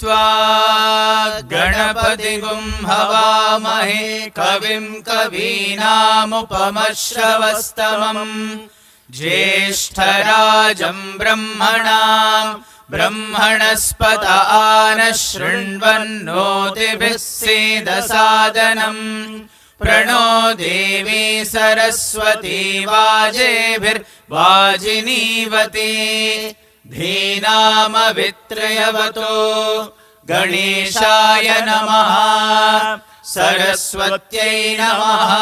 त्वा गणपतिगुं हवामहे कविं कवीनामुपमश्रवस्तमम् ज्येष्ठराजं ब्रह्मणस्पत आनः शृण्वन्नोतिभिः सीदसादनम् प्रणो देवी सरस्वती वाजेभिर्वाजिनीवती धीनामवित्रयवतो गणेशाय नमः सरस्वत्यै नमः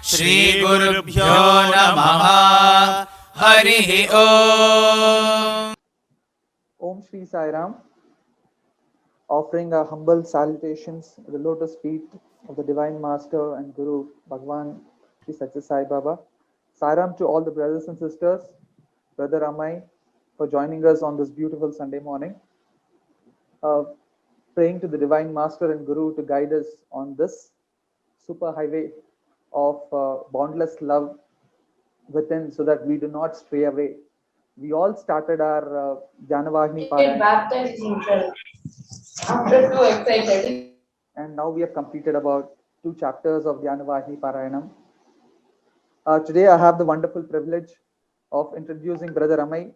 श्रीगुरुभ्यो नमः हरिः ओम्। Om Shri Sai Ram, offering our humble salutations at the lotus feet of the Divine Master and Guru Bhagwan Shri Satya Sai Baba. Sai Ram to all the brothers and sisters, Brother Amai, for joining us on this beautiful Sunday morning. Praying to the Divine Master and Guru to guide us on this super highway of boundless love within, so that we do not stray away. We all started our Janavahini Parayana. After too excited. And now we have completed about 2 chapters of Janavahini Parayanam. Today I have the wonderful privilege of introducing Brother Amai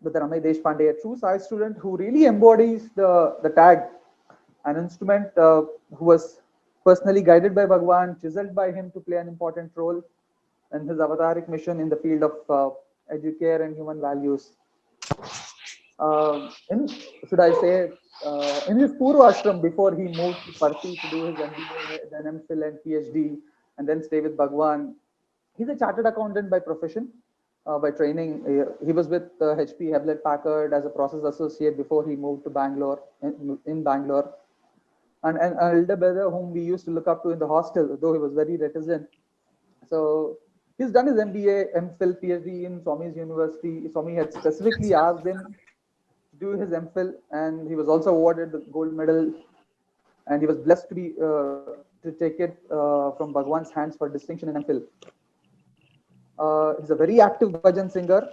Deshpande, a true Sai student who really embodies the tag, an instrument who was personally guided by Bhagwan, chiseled by him to play an important role in his avataric mission in the field of educare and human values. In his Purva Ashram, before he moved to Parsi to do his MBA, then MPhil and PhD, and then stay with Bhagwan, he's a chartered accountant by profession. By training, he was with HP Hewlett Packard as a process associate before he moved to Bangalore, in Bangalore. And an elder brother whom we used to look up to in the hostel, though he was very reticent. So he's done his MBA, MPhil, PhD in Swami's University. Swami had specifically asked him to do his MPhil, and he was also awarded the gold medal. And he was blessed to be to take it from Bhagwan's hands for distinction in MPhil. He's a very active bhajan singer.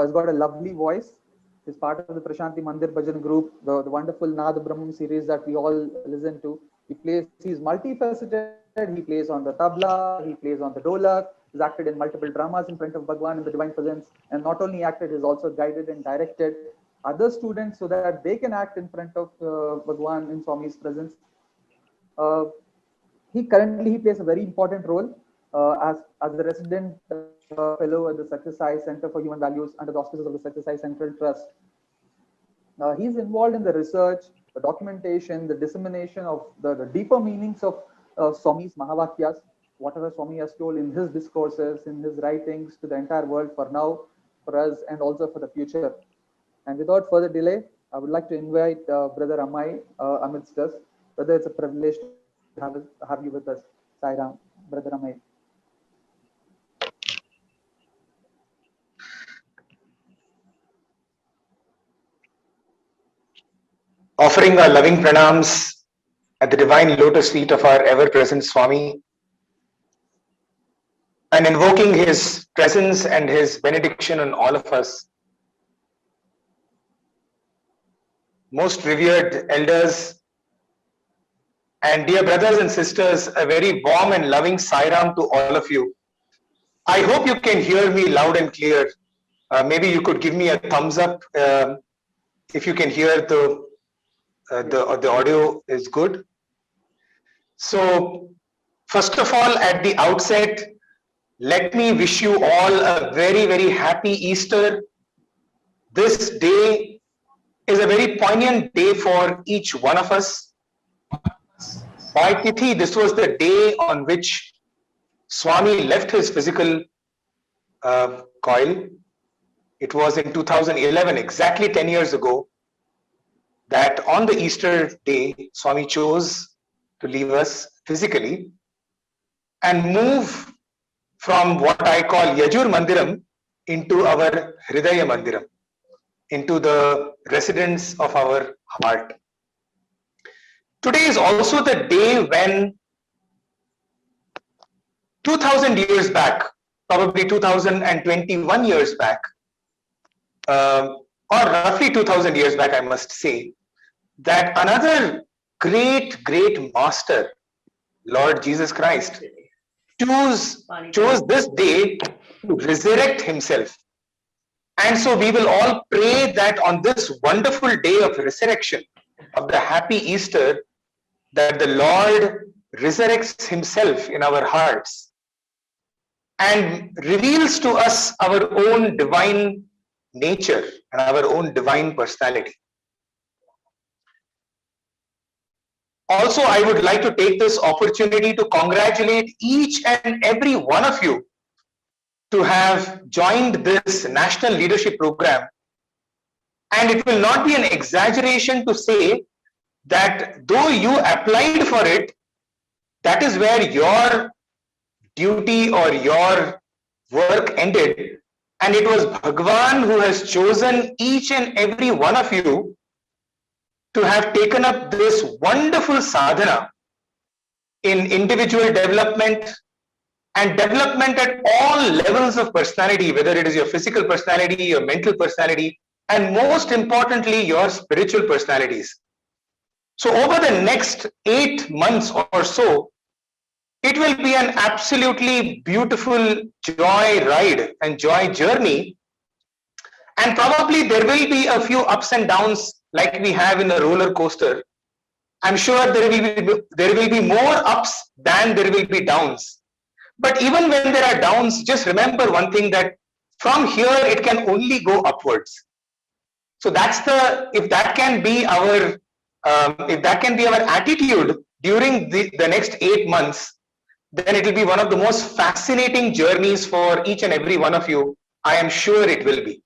He's got a lovely voice. He's part of the Prashanti Mandir Bhajan group, the wonderful Nada Brahman series that we all listen to. He's multifaceted. He plays on the tabla, he plays on the dholak. He's acted in multiple dramas in front of Bhagwan in the Divine Presence. And not only acted, he's also guided and directed other students so that they can act in front of Bhagwan in Swami's presence. He plays a very important role as a resident fellow at the Satya Sai Center for Human Values under the auspices of the Satya Sai Central Trust. He's involved in the research, the documentation, the dissemination of the deeper meanings of Swami's Mahavakyas, whatever Swami has told in his discourses, in his writings to the entire world for now, for us, and also for the future. And without further delay, I would like to invite Brother Amai amidst us. Brother, it's a privilege to have you with us. Sai Ram, Brother Amai. Offering our loving pranams at the divine lotus feet of our ever-present Swami, and invoking his presence and his benediction on all of us. Most revered elders and dear brothers and sisters, a very warm and loving Sai Ram to all of you. I hope you can hear me loud and clear. Maybe you could give me a thumbs up if you can hear the audio is good. So first of all, at the outset, let me wish you all a very, very happy Easter. This day is a very poignant day for each one of us. By Tithi, this was the day on which Swami left his physical coil. It was in 2011, exactly 10 years ago, that on the Easter day, Swami chose to leave us physically and move from what I call Yajur Mandiram into our Hridaya Mandiram, into the residence of our heart. Today is also the day when 2000 years back, probably 2021 years back, or roughly 2000 years back, I must say, that another great master, Lord Jesus Christ, chose this day to resurrect himself. And so we will all pray that on this wonderful day of resurrection, of the happy Easter, that the Lord resurrects himself in our hearts and reveals to us our own divine nature and our own divine personality. Also, I would like to take this opportunity to congratulate each and every one of you to have joined this National Leadership Program. And it will not be an exaggeration to say that though you applied for it, that is where your duty or your work ended. And it was Bhagwan who has chosen each and every one of you to have taken up this wonderful sadhana in individual development and development at all levels of personality, whether it is your physical personality, your mental personality, and most importantly, your spiritual personalities. So over the next 8 months or so, it will be an absolutely beautiful joy ride and joy journey. And probably there will be a few ups and downs like we have in a roller coaster. I'm sure there will be more ups than there will be downs. But even when there are downs, just remember one thing, that from here it can only go upwards. So that's if that can be our attitude during the next 8 months, then it will be one of the most fascinating journeys for each and every one of you. I am sure it will be.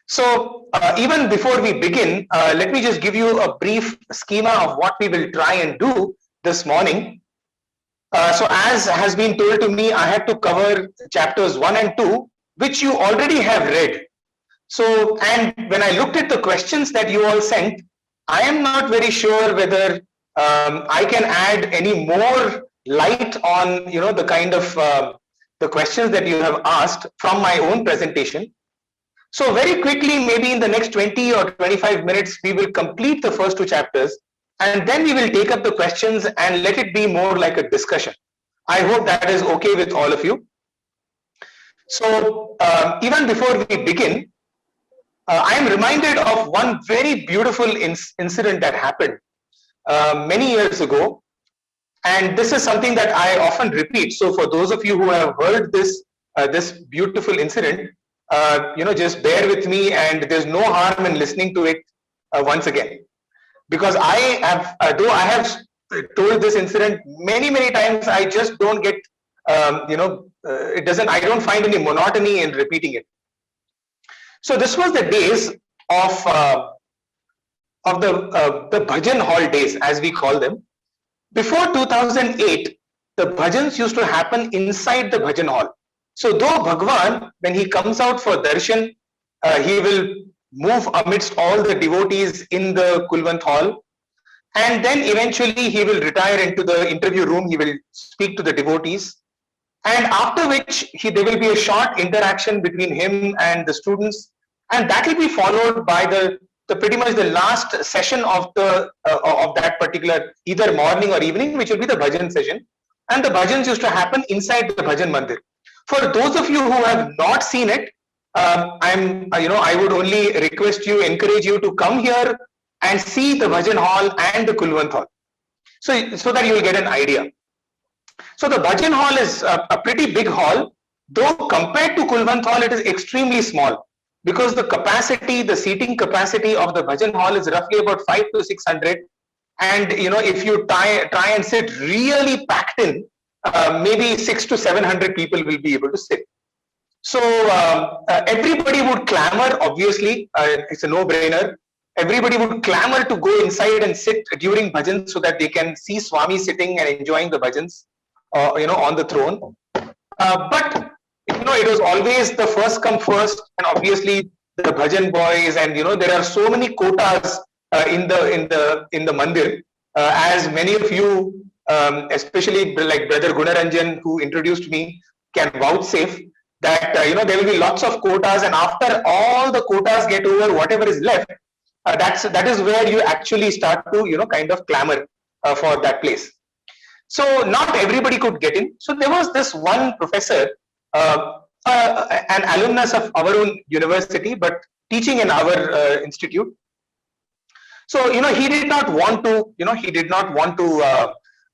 So even before we begin, let me just give you a brief schema of what we will try and do this morning. So as has been told to me, I had to cover chapters 1 and 2, which you already have read. So, and when I looked at the questions that you all sent, I am not very sure whether I can add any more light on, the kind of the questions that you have asked from my own presentation. So very quickly, maybe in the next 20 or 25 minutes, we will complete the first 2 chapters, and then we will take up the questions and let it be more like a discussion. I hope that is okay with all of you. So even before we begin, I am reminded of one very beautiful incident that happened many years ago. And this is something that I often repeat. So for those of you who have heard this beautiful incident, just bear with me, and there's no harm in listening to it once again. Because though I have told this incident many times, I just don't get, I don't find any monotony in repeating it. So this was the days of the bhajan hall days, as we call them. Before 2008, the bhajans used to happen inside the bhajan hall. So though Bhagwan, when he comes out for darshan, he will move amidst all the devotees in the Kulwant hall, and then eventually he will retire into the interview room. He will speak to the devotees, and after which there will be a short interaction between him and the students, and that will be followed by the pretty much the last session of that particular either morning or evening, which will be the bhajan session. And the bhajans used to happen inside the bhajan mandir. For those of you who have not seen it, I would only encourage you to come here and see the bhajan hall and the Kulwant hall, so that you will get an idea. So the bhajan hall is a pretty big hall, though compared to Kulwant hall, it is extremely small, because the seating capacity of the bhajan hall is roughly about 500 to 600, and if you try and sit really packed in, maybe 600 to 700 people will be able to sit. So everybody would clamor, obviously, it's a no-brainer. Everybody would clamor to go inside and sit during bhajans so that they can see Swami sitting and enjoying the bhajans, on the throne. But it was always the first come first, and obviously the bhajan boys, and there are so many quotas in the mandir, as many of you, especially like Brother Gunaranjan, who introduced me, can vouchsafe, that there will be lots of quotas, and after all the quotas get over, whatever is left, that is where you actually start to kind of clamor for that place. So not everybody could get in. So there was this one professor, an alumnus of our own university, but teaching in our institute. So he did not want to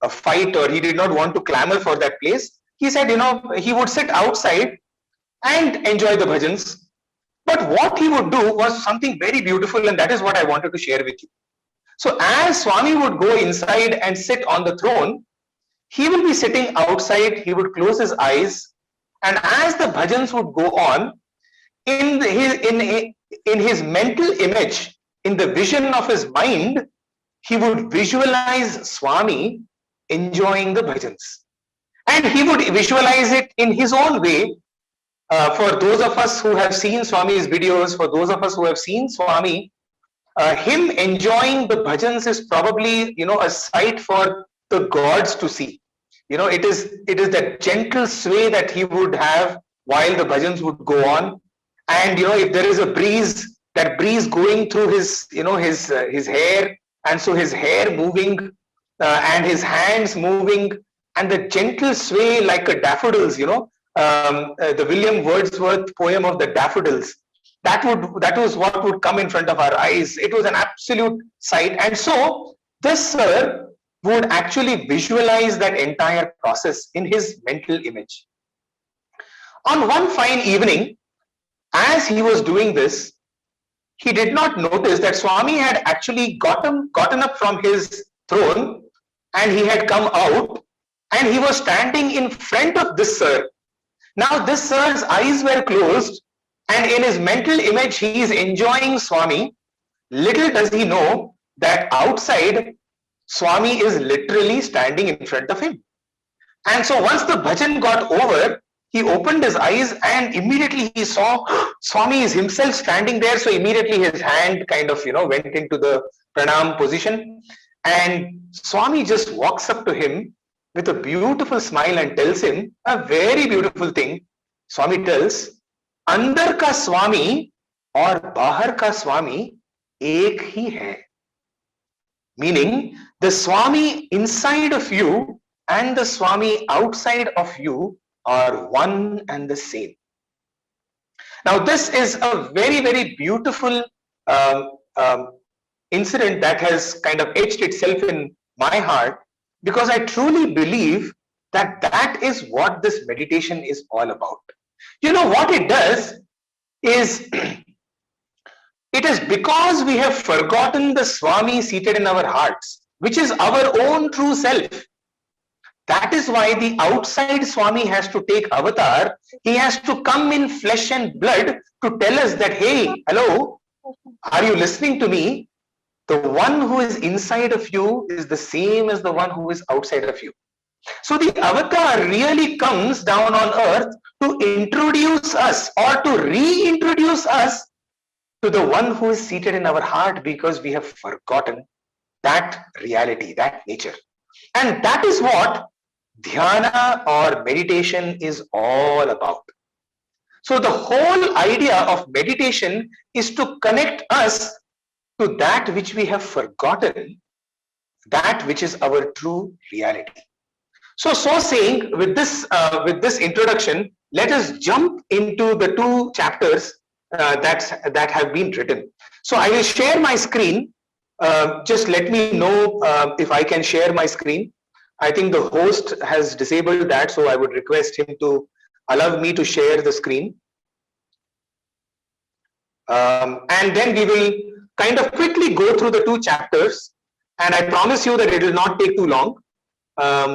fight, or he did not want to clamor for that place. He said he would sit outside and enjoy the bhajans. But what he would do was something very beautiful, and that is what I wanted to share with you. So as Swami would go inside and sit on the throne, he will be sitting outside, he would close his eyes, and as the bhajans would go on, in his mental image, in the vision of his mind, he would visualize Swami enjoying the bhajans. And he would visualize it in his own way. For those of us who have seen Swami's videos, for those of us who have seen Swami, him enjoying the bhajans is probably a sight for the gods to see. It is that gentle sway that he would have while the bhajans would go on, and if there is a breeze, that breeze going through his his hair, and so his hair moving and his hands moving, and the gentle sway like a daffodils, the William Wordsworth poem of the daffodils, that was what would come in front of our eyes. It was an absolute sight. And so this sir would actually visualize that entire process in his mental image. On one fine evening, as he was doing this, he did not notice that Swami had actually gotten up from his throne, and he had come out, and he was standing in front of this sir. Now this sir's eyes were closed, and in his mental image he is enjoying Swami. Little does he know that outside Swami is literally standing in front of him. And so once the bhajan got over, he opened his eyes, and immediately he saw Swami is himself standing there. So immediately his hand kind of went into the pranam position, and Swami just walks up to him with a beautiful smile and tells him a very beautiful thing. Swami tells, "Andar ka Swami aur bahar ka Swami ek hi hai." Meaning, the Swami inside of you and the Swami outside of you are one and the same. Now, this is a very, very beautiful incident that has kind of etched itself in my heart, because I truly believe that that is what this meditation is all about. What it does is, it is because we have forgotten the Swami seated in our hearts, which is our own true self. That is why the outside Swami has to take avatar. He has to come in flesh and blood to tell us that, hey, hello, are you listening to me? The one who is inside of you is the same as the one who is outside of you. So the avatar really comes down on earth to introduce us, or to reintroduce us to the one who is seated in our heart, because we have forgotten that reality, that nature. And that is what dhyana or meditation is all about. So the whole idea of meditation is to connect us to that which we have forgotten, that which is our true reality. So saying, with this introduction, let us jump into the two chapters that have been written. So I will share my screen. Just let me know if I can share my screen. I think the host has disabled that, so I would request him to allow me to share the screen. And then we will kind of quickly go through the two chapters, and I promise you that it will not take too long,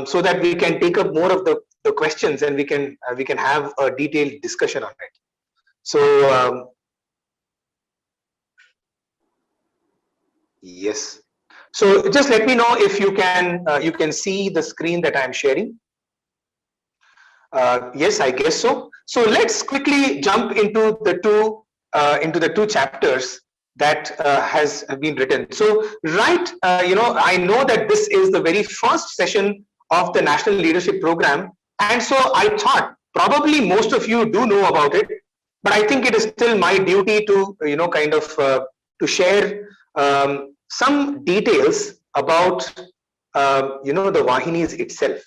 so that we can take up more of the questions, and we can have a detailed discussion on it. So yes, so just let me know if you can see the screen that I'm sharing. Yes, I guess so. So let's quickly jump into the two chapters that has been written. So I know that this is the very first session of the National Leadership Program, and so I thought Probably most of you do know about it, but I think it is still my duty to, kind of to share some details about, the Vahinis itself.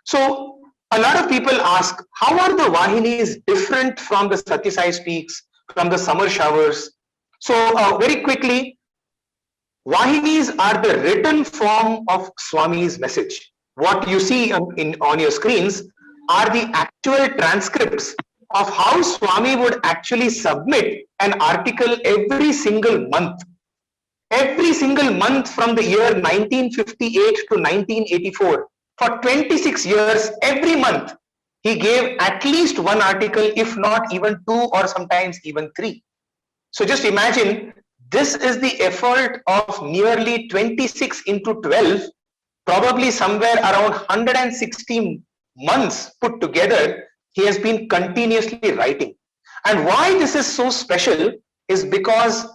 So a lot of people ask, how are the Vahinis different from the Satya Sai Speaks, from the summer showers? So very quickly, Vahinis are the written form of Swami's message. What you see on your screens are the actual transcripts of how Swami would actually submit an article every single month. Every single month from the year 1958 to 1984. For 26 years, every month, he gave at least one article, if not even two or sometimes even three. So just imagine, this is the effort of nearly 26 into 12, probably somewhere around 160 months put together, he has been continuously writing. And why this is so special is because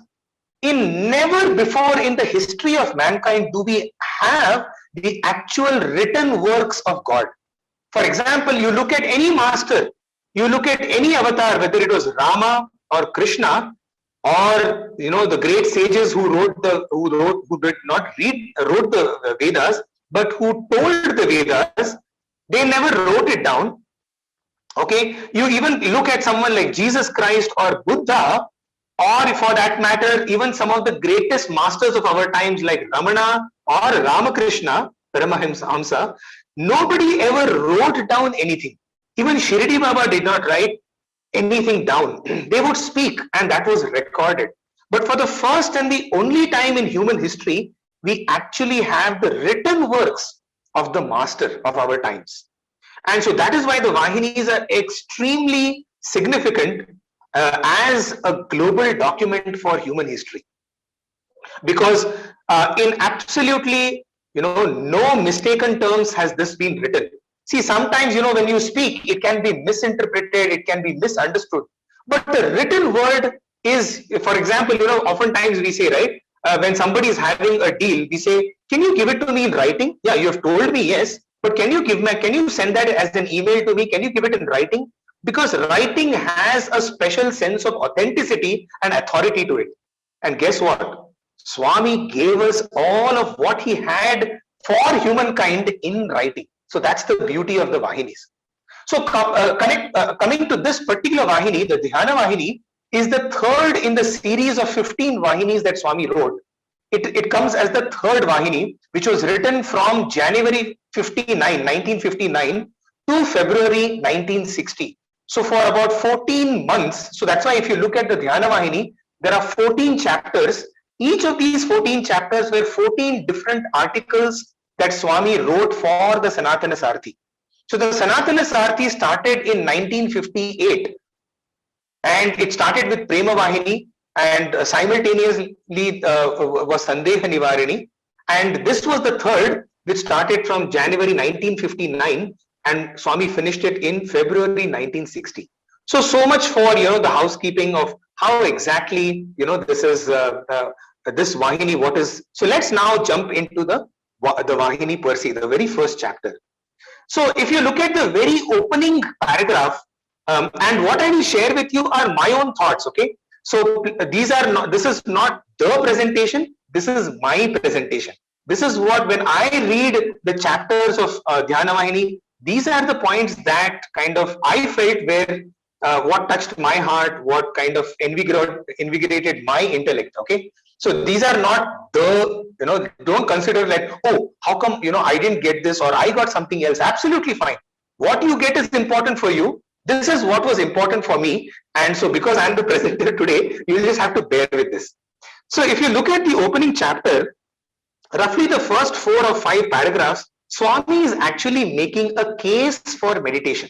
in never before in the history of mankind do we have the actual written works of God. For example, you look at any master, you look at any avatar, whether it was Rama or Krishna, or the great sages who wrote the Vedas, but who told the Vedas, they never wrote it down. Okay, you even look at someone like Jesus Christ or Buddha, or for that matter, even some of the greatest masters of our times like Ramana or Ramakrishna, Paramahamsa, nobody ever wrote down anything. Even Shirdi Baba did not write anything down. They would speak and that was recorded. But for the first and the only time in human history, we actually have the written works of the master of our times. And so that is why the Vahinis are extremely significant as a global document for human history. Because in absolutely, no mistaken terms has this been written. See, sometimes, when you speak, it can be misinterpreted, it can be misunderstood. But the written word is, for example, oftentimes we say, right, when somebody is having a deal, we say, can you give it to me in writing? Yeah, you have told me yes, but can you send that as an email to me? Can you give it in writing? Because writing has a special sense of authenticity and authority to it. And guess what? Swami gave us all of what he had for humankind in writing. So that's the beauty of the Vahinis. So coming to this particular Vahini, the Dhyana Vahini is the third in the series of 15 Vahinis that Swami wrote. It comes as the third Vahini, which was written from January 1959 to February 1960. So for about 14 months, so that's why if you look at the Dhyana Vahini, there are 14 chapters. Each of these 14 chapters were 14 different articles that Swami wrote for the Sanatana Sarthi. So the Sanatana Sarthi started in 1958 and it started with Prema Vahini and simultaneously was Sandeha Nivarini, and this was the third which started from January 1959 and Swami finished it in February 1960. So much for the housekeeping of how exactly this is this Vahini what is. So let's now jump into the Vahini per se, the very first chapter. So if you look at the very opening paragraph, and what I will share with you are my own thoughts. Okay, so this is not the presentation, this is my presentation. This is what, when I read the chapters of Dhyana Vahini, these are the points that kind of I felt where what touched my heart, what kind of invigorated my intellect. Okay, so these are not the, don't consider like, oh, how come I didn't get this or I got something else. Absolutely fine. What you get is important for you. This is what was important for me, and so because I'm the presenter today, you just have to bear with this. So if you look at the opening chapter, roughly the first 4 or 5 paragraphs, Swami is actually making a case for meditation.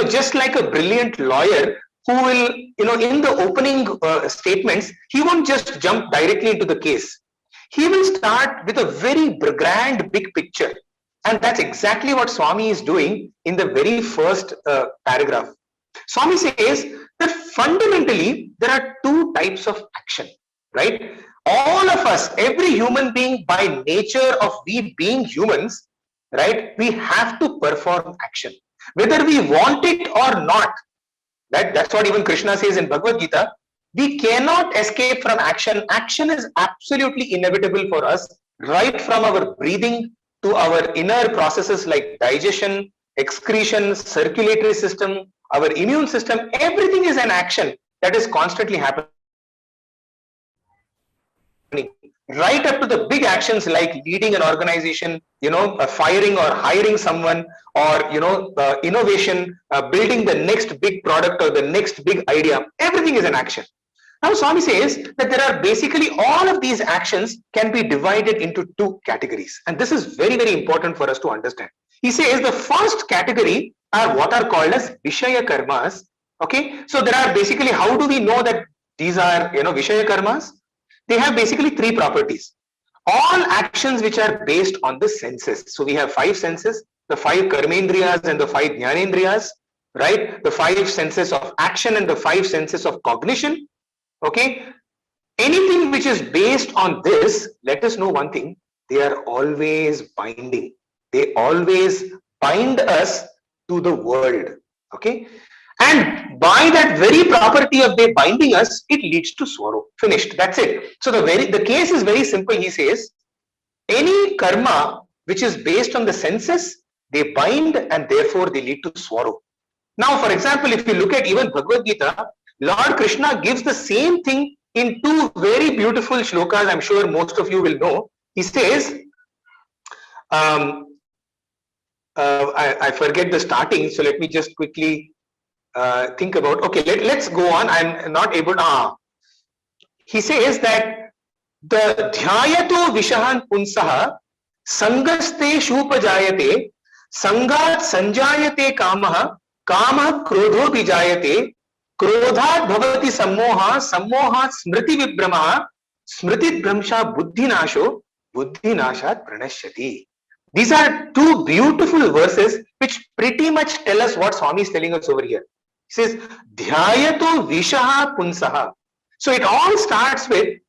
Just like a brilliant lawyer who will, in the opening statements, he won't just jump directly into the case. He will start with a very grand big picture. And that's exactly what Swami is doing in the very first paragraph. Swami says that fundamentally there are 2 types of action, right? All of us, every human being, by nature of we being humans, right, we have to perform action. Whether we want it or not, that's what even Krishna says in Bhagavad Gita. We cannot escape from action. Action is absolutely inevitable for us, right from our breathing to our inner processes like digestion, excretion, circulatory system, our immune system. Everything is an action that is constantly happening. Right up to the big actions like leading an organization, firing or hiring someone, or innovation, building the next big product or the next big idea. Everything is an action. Now Swami says that there are basically all of these actions can be divided into two categories, and this is very, very important for us to understand. He says the first category are what are called as Vishaya Karmas. Okay, so there are basically, how do we know that these are Vishaya Karmas? They have basically three properties. All actions which are based on the senses. So we have 5 senses, the 5 karmendriyas and the 5 jnanendriyas, right? The 5 senses of action and the 5 senses of cognition. Okay. Anything which is based on this, let us know one thing, they are always binding. They always bind us to the world. Okay. And by that very property of they binding us, it leads to sorrow. Finished. That's it. So the case is very simple. He says, any karma which is based on the senses, they bind and therefore they lead to sorrow. Now, for example, if you look at even Bhagavad Gita, Lord Krishna gives the same thing in 2 very beautiful shlokas. I'm sure most of you will know. He says, I forget the starting, so let me just quickly think about. Okay, let's go on. I'm not able to. He says that the dhyayato vishahan punsaha sangaste shupajayate sangat sanjayate kamaha kama krodho bijayate krodhat bhavati sammoha sammohat smriti vibhramaha smriti bhramsha buddhinasho buddhinashat pranashyati. These are 2 beautiful verses which pretty much tell us what Swami is telling us over here. He says, dhyayato vishaha punsaha. So it all starts with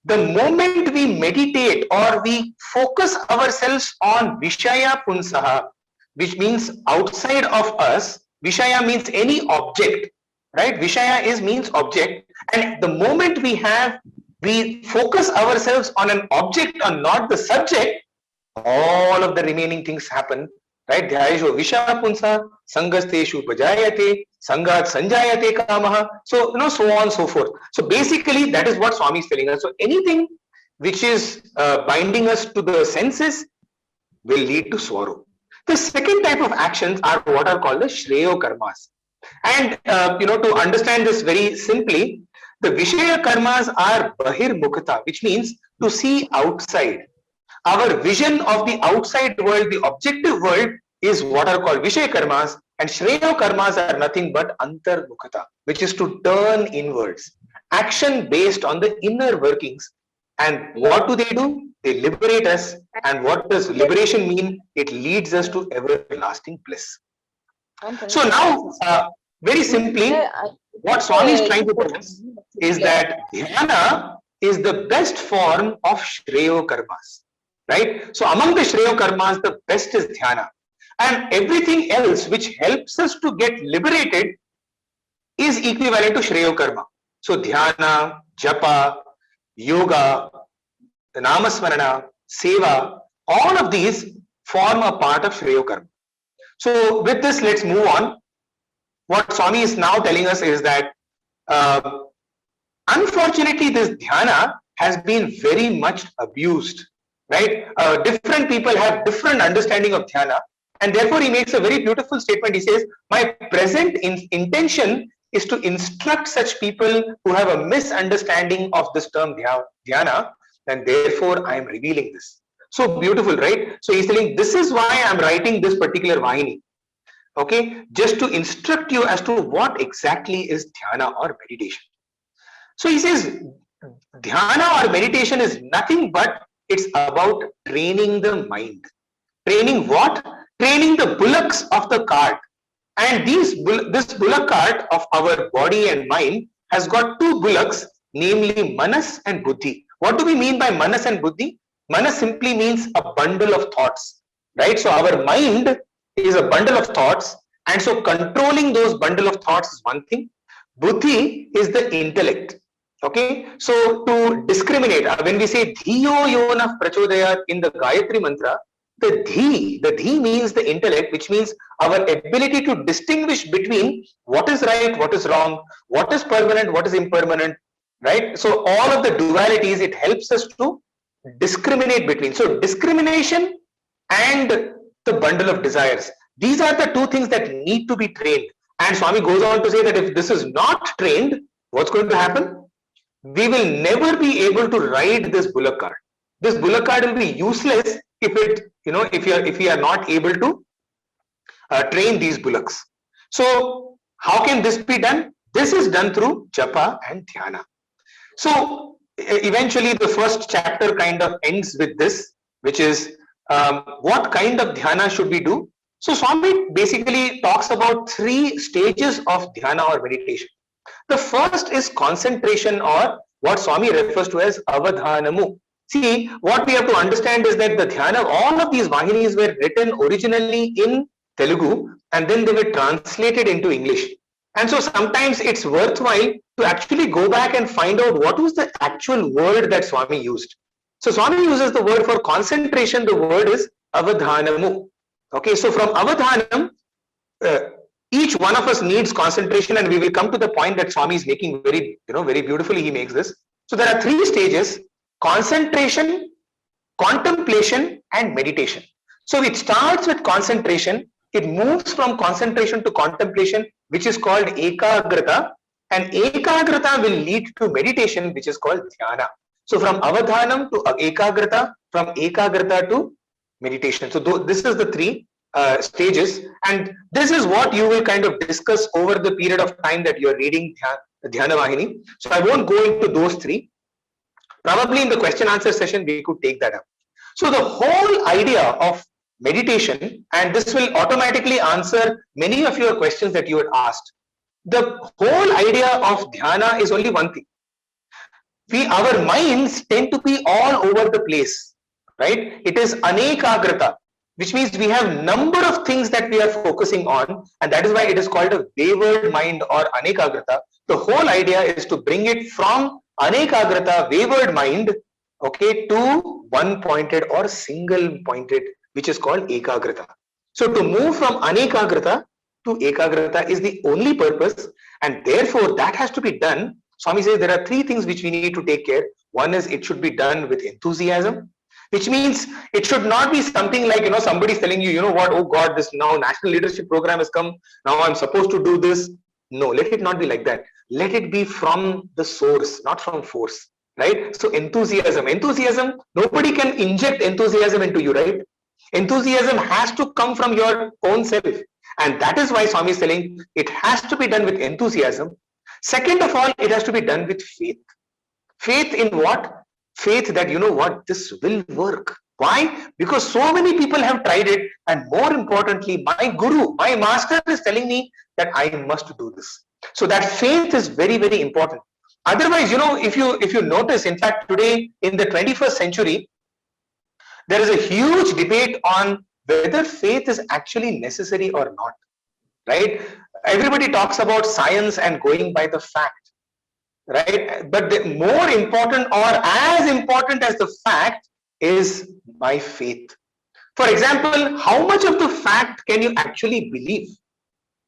the moment we meditate or we focus ourselves on Vishaya Punsaha, which means outside of us. Vishaya means any object, right? Vishaya means object. And the moment we focus ourselves on an object or not the subject, all of the remaining things happen, right? Dhyayasho Vishaya Punsa, Sangasteshu Pajayate, Sangat Sanjayate Kamaha. So, so on and so forth. So basically, that is what Swami is telling us. So anything which is binding us to the senses will lead to sorrow. The second type of actions are what are called the Shreyo Karmas. And, to understand this very simply, the Vishaya Karmas are Bahir Mukhata, which means to see outside. Our vision of the outside world, the objective world, is what are called Vishaya Karmas, and Shreyo Karmas are nothing but Antar Mukhata, which is to turn inwards. Action based on the inner workings. And what do? They liberate us. And what does liberation mean? It leads us to everlasting bliss. So now, very simply, what Swami is trying to tell us is that dhyana is the best form of Shreyo Karmas. Right? So among the Shreyo Karmas, the best is dhyana. And everything else which helps us to get liberated is equivalent to Shreyo Karma. So dhyana, japa, yoga, namasmarana, seva, all of these form a part of Shreyo Karma. So with this, let's move on. What Swami is now telling us is that unfortunately this dhyana has been very much abused. Right? Different people have different understanding of dhyana, and therefore he makes a very beautiful statement. He says, my present intention is to instruct such people who have a misunderstanding of this term dhyana, and therefore I am revealing this. So beautiful, right? So he's telling, this is why I am writing this particular Vahini. Okay, just to instruct you as to what exactly is dhyana or meditation. So he says, dhyana or meditation is nothing but it's about training the mind. Training what? Training the bullocks of the cart. And this bullock cart of our body and mind has got 2 bullocks, namely Manas and Buddhi. What do we mean by Manas and Buddhi? Manas simply means a bundle of thoughts. Right? So our mind is a bundle of thoughts, And so controlling those bundle of thoughts is one thing. Buddhi is the intellect. Okay, so to discriminate, when we say dhiyo yona prachodayat in the Gayatri mantra, the dhi means the intellect, which means our ability to distinguish between what is right, what is wrong, what is permanent, what is impermanent, right? So all of the dualities, it helps us to discriminate between. So discrimination and the bundle of desires, these are the two things that need to be trained. And Swami goes on to say that if this is not trained, what's going to happen? We will never be able to ride this bullock cart. This bullock cart will be useless if we are not able to train these bullocks. So how can this be done? This is done through japa and dhyana. So eventually the first chapter kind of ends with this, which is what kind of dhyana should we do? So Swami basically talks about 3 stages of dhyana or meditation. The first is concentration, or what Swami refers to as avadhanamu. See, what we have to understand is that the dhyana, all of these vahinis were written originally in Telugu and then they were translated into English. And so sometimes it's worthwhile to actually go back and find out what was the actual word that Swami used. So Swami uses the word for concentration, the word is avadhanamu. Okay, so from avadhanam, each one of us needs concentration, and we will come to the point that Swami is making very beautifully. He makes this. So there are 3 stages: concentration, contemplation, and meditation. So it starts with concentration. It moves from concentration to contemplation, which is called ekagrata, and ekagrata will lead to meditation, which is called dhyana. So from avadhanam to ekagrata, from ekagrata to meditation. So this is the 3 stages, and this is what you will kind of discuss over the period of time that you are reading Dhyana Vahini. So I won't go into those 3. Probably in the question answer session we could take that up. So the whole idea of meditation, and this will automatically answer many of your questions that you had asked. The whole idea of dhyana is only one thing. Our minds tend to be all over the place, right? It is anekagrata, which means we have number of things that we are focusing on, and that is why it is called a wayward mind or anekagrata. The whole idea is to bring it from anekagrata, wayward mind, okay, to one pointed or single pointed, which is called ekagrata. So to move from anekagrata to ekagrata is the only purpose, and therefore that has to be done. Swami says there are 3 things which we need to take care. One is it should be done with enthusiasm, which means it should not be something like, somebody's telling you, what, oh God, this now national leadership program has come, now I'm supposed to do this. No, let it not be like that. Let it be from the source, not from force, right? So enthusiasm, nobody can inject enthusiasm into you, right? Enthusiasm has to come from your own self, and that is why Swami is telling it has to be done with enthusiasm. Second of all, it has to be done with faith. Faith in what? Faith that this will work. Why? Because so many people have tried it, and more importantly, my guru, my master is telling me that I must do this. So that faith is very, very important. Otherwise, if you notice, in fact, today in the 21st century, there is a huge debate on whether faith is actually necessary or not, right? Everybody talks about science and going by the fact, right? But the more important, or as important as the fact, is my faith. For example, how much of the fact can you actually believe,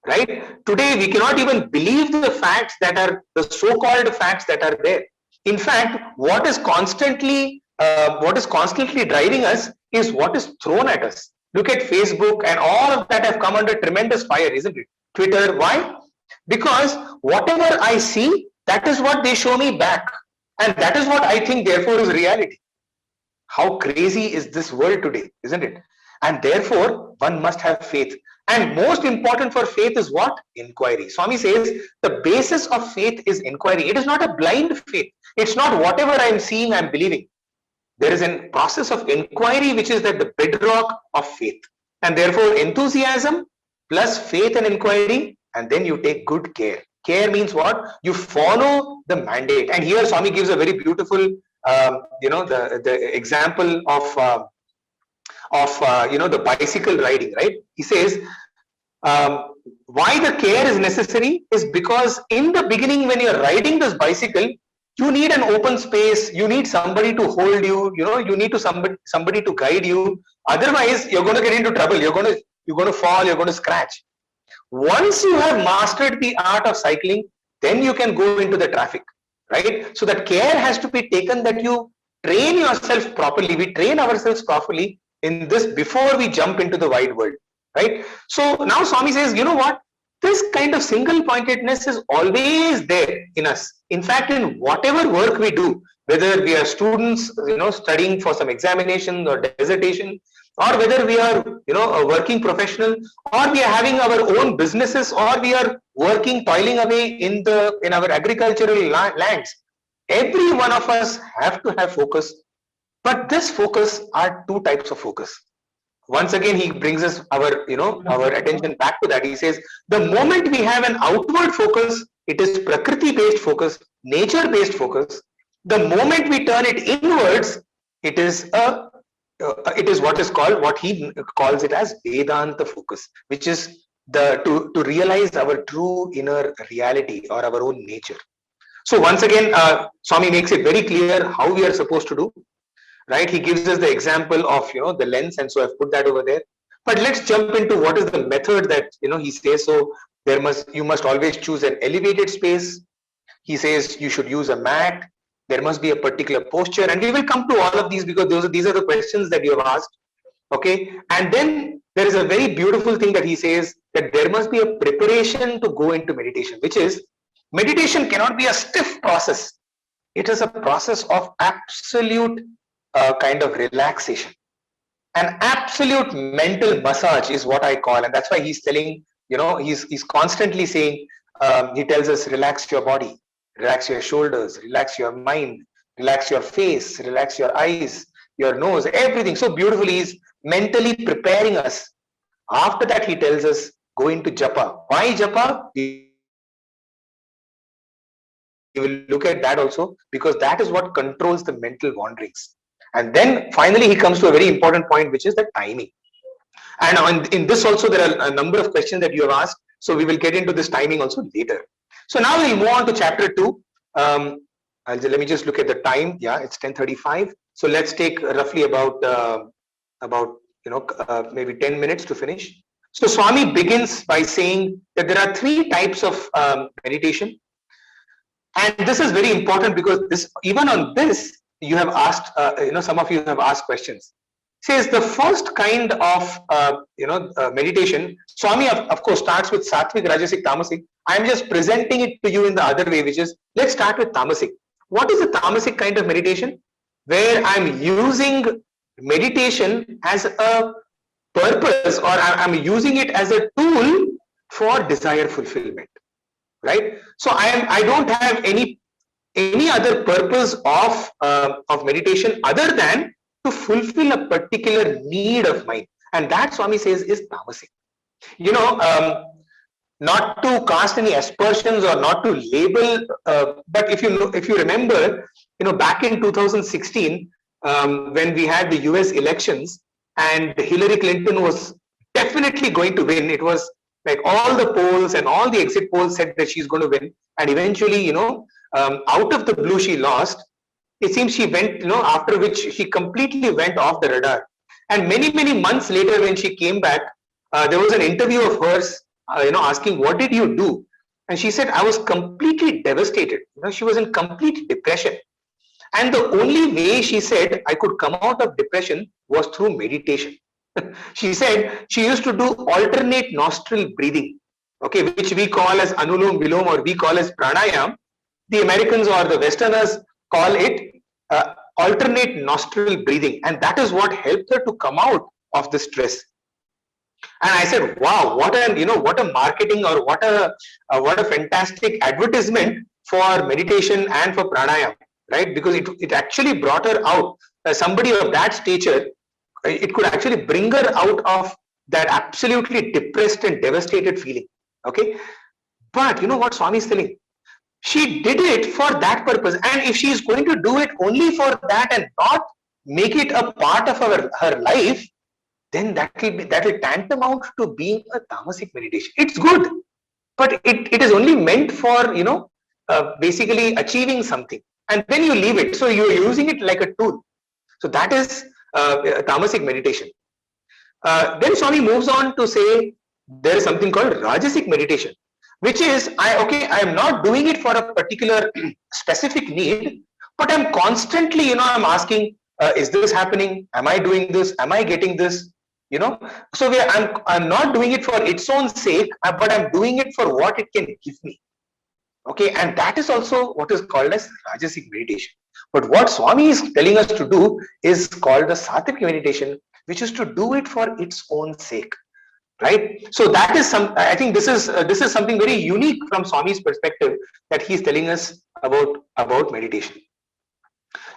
right? Today we cannot even believe the facts that are the so-called facts that are there. In fact, what is constantly driving us is what is thrown at us. Look at Facebook, and all of that have come under tremendous fire, isn't it? Twitter, why? Because whatever I see, that is what they show me back, and that is what I think therefore is reality. How crazy is this world today, isn't it? And therefore one must have faith, and most important for faith is what? Inquiry. Swami says the basis of faith is inquiry. It is not a blind faith. It's not whatever I am seeing I am believing. There is a process of inquiry which is the bedrock of faith, and therefore enthusiasm plus faith and inquiry, and then you take good care. Care means what? You follow the mandate. And here Swami gives a very beautiful the example of the bicycle riding, right? He says why the care is necessary is because in the beginning, when you're riding this bicycle, you need an open space, you need somebody to hold you, you need to somebody to guide you. Otherwise, you're going to get into trouble. You're going to fall, you're going to scratch. Once you have mastered the art of cycling, then you can go into the traffic, right? So that care has to be taken, that you train yourself properly. We train ourselves properly in this before we jump into the wide world, right? So now Swami says, you know what? This kind of single pointedness is always there in us. In fact, in whatever work we do, whether we are students, studying for some examination or dissertation, or whether we are, a working professional, or we are having our own businesses, or we are working, toiling away in our agricultural lands, every one of us have to have focus. But this focus are two types of focus. Once again, he brings us our attention back to that. He says, the moment we have an outward focus, it is Prakriti based focus, nature based focus. The moment we turn it inwards, it is what he calls it as Vedanta focus, which is to realize our true inner reality or our own nature. So once again, Swami makes it very clear how we are supposed to do. Right, he gives us the example of the lens, and so I've put that over there. But let's jump into what is the method that he says. So you must always choose an elevated space. He says you should use a mat. There must be a particular posture, and we will come to all of these because these are the questions that you have asked. Okay, and then there is a very beautiful thing that he says, that there must be a preparation to go into meditation, which is meditation cannot be a stiff process. It is a process of absolute kind of relaxation. An absolute mental massage is what I call, and that's why he's telling, he's constantly saying, he tells us, relax your body, relax your shoulders, relax your mind, relax your face, relax your eyes, your nose, everything. So beautifully, he's mentally preparing us. After that, he tells us, go into japa. Why japa? We will look at that also, because that is what controls the mental wanderings. And then finally, he comes to a very important point, which is the timing. And in this also, there are a number of questions that you have asked. So we will get into this timing also later. So now we'll move on to chapter 2. Let me just look at the time. Yeah, it's 10:35. So let's take roughly about maybe 10 minutes to finish. So Swami begins by saying that there are 3 types of meditation. And this is very important because even on this, you have asked, some of you have asked questions. Says the first kind of, meditation, Swami of course starts with Sattvic, Rajasic, Tamasic. I am just presenting it to you in the other way, which is, let's start with Tamasic. What is the Tamasic kind of meditation? Where I'm using meditation as a purpose, or I'm using it as a tool for desire fulfillment, right? So I don't have any other purpose of meditation other than to fulfill a particular need of mine, and that Swami says is Tamasic. Not to cast any aspersions or not to label, but if you remember, back in 2016, when we had the US elections and Hillary Clinton was definitely going to win, it was like all the polls and all the exit polls said that she's going to win, and eventually, out of the blue, she lost. It seems she went, after which she completely went off the radar. And many, many months later, when she came back, there was an interview of hers, asking, what did you do? And she said, I was completely devastated. She was in complete depression. And the only way, she said, I could come out of depression was through meditation. She said she used to do alternate nostril breathing, okay, which we call as Anulom Vilom, or we call as Pranayam. The Americans or the Westerners call it alternate nostril breathing, and that is what helped her to come out of the stress. And I said, wow, what a marketing, or what a fantastic advertisement for meditation and for pranayam, right? Because it actually brought her out. Somebody of that stature, it could actually bring her out of that absolutely depressed and devastated feeling. Okay, but you know what Swami is telling? She did it for that purpose, and if she is going to do it only for that and not make it a part of her life, then that will tantamount to being a tamasic meditation. It's good, but it is only meant for, basically achieving something, and then you leave it. So you're using it like a tool. So that is tamasic meditation. Then Swami moves on to say there is something called Rajasic meditation, which is I am not doing it for a particular specific need, but I'm constantly, I'm asking, is this happening? Am I doing this? Am I getting this? So I'm not doing it for its own sake, but I'm doing it for what it can give me. Okay, and that is also what is called as Rajasic meditation. But what Swami is telling us to do is called the Sattvic meditation, which is to do it for its own sake, right? So that is I think this is something very unique from Swami's perspective, that he's telling us about meditation.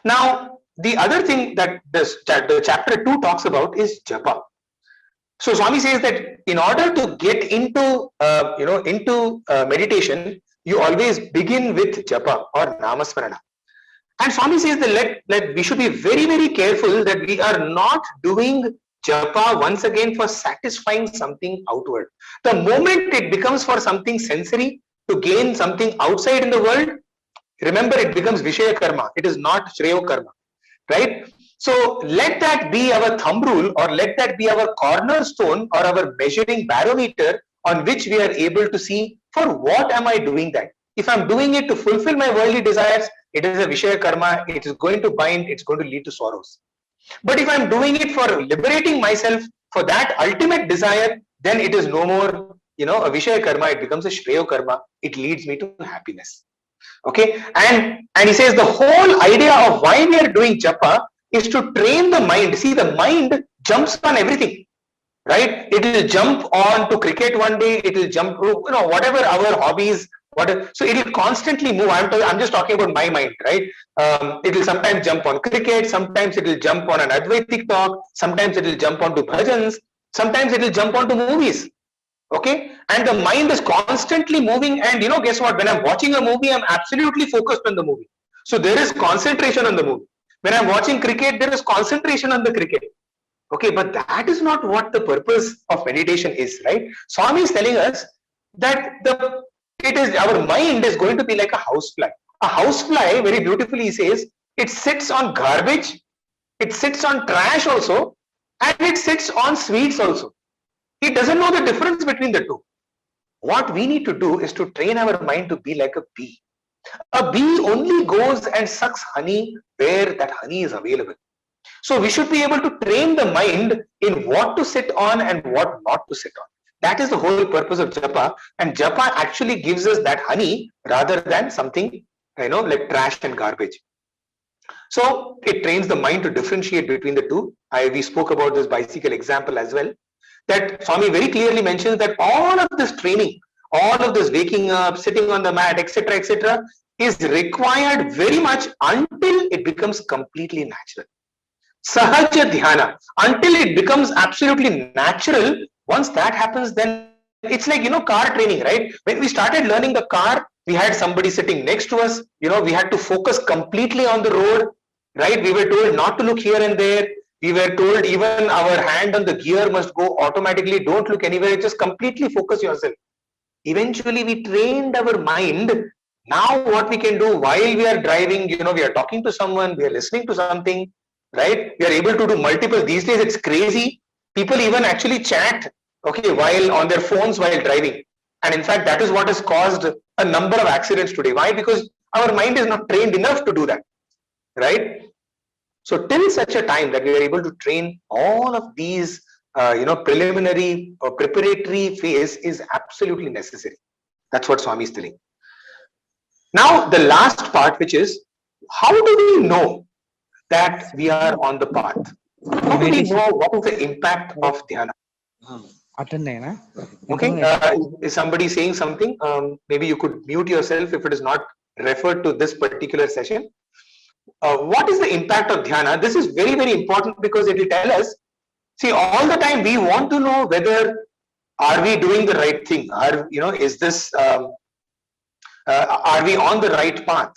Now, the other thing that the chapter 2 talks about is japa. So Swami says that in order to get into meditation, you always begin with japa or namasmarana. And Swami says that we should be very, very careful that we are not doing japa once again for satisfying something outward. The moment it becomes for something sensory, to gain something outside in the world, remember, it becomes Vishaya karma. It is not Shreyo karma, right? So let that be our thumb rule, or let that be our cornerstone or our measuring barometer on which we are able to see, for what am I doing that? If I'm doing it to fulfill my worldly desires, it is a Vishaya karma. It is going to bind. It's going to lead to sorrows. But if I'm doing it for liberating myself for that ultimate desire, then it is no more, a Vishaya karma. It becomes a Shreyo karma. It leads me to happiness. Okay, and he says the whole idea of why we are doing japa is to train the mind. See, the mind jumps on everything, right? It will jump on to cricket one day. It will jump to, whatever our hobbies. So it will constantly move. I'm just talking about my mind, right? It will sometimes jump on cricket. Sometimes it will jump on an Advaitic talk. Sometimes it will jump onto bhajans. Sometimes it will jump onto movies. Okay, and the mind is constantly moving, and guess what? When I'm watching a movie, I'm absolutely focused on the movie. So there is concentration on the movie. When I'm watching cricket, there is concentration on the cricket. Okay, but that is not what the purpose of meditation is, right? Swami is telling us that our mind is going to be like a housefly. A housefly, very beautifully he says, it sits on garbage, it sits on trash also, and it sits on sweets also. He doesn't know the difference between the two. What we need to do is to train our mind to be like a bee. A bee only goes and sucks honey where that honey is available. So we should be able to train the mind in what to sit on and what not to sit on. That is the whole purpose of japa, and japa actually gives us that honey rather than something, like trash and garbage. So it trains the mind to differentiate between the two. We spoke about this bicycle example as well. That Swami very clearly mentions that all of this training, all of this waking up, sitting on the mat, etc., is required very much until it becomes completely natural. Sahaja dhyana, until it becomes absolutely natural. Once that happens, then it's like, car training, right? When we started learning the car, we had somebody sitting next to us, we had to focus completely on the road, right? We were told not to look here and there. We were told even our hand on the gear must go automatically. Don't look anywhere. Just completely focus yourself. Eventually, we trained our mind. Now, what we can do while we are driving, we are talking to someone, we are listening to something, right? We are able to do multiple. These days, it's crazy. People even actually chat, okay, while on their phones while driving. And in fact, that is what has caused a number of accidents today. Why? Because our mind is not trained enough to do that, right? So till such a time that we are able to train all of these, preliminary or preparatory phase is absolutely necessary. That's what Swami is telling. Now, the last part, which is, how do we know that we are on the path? How do we know what is the impact of dhyana? Okay, is somebody saying something? Maybe you could mute yourself if it is not referred to this particular session. What is the impact of dhyana? This is very, very important because it will tell us, see, all the time we want to know whether are we doing the right thing? Is this, are we on the right path?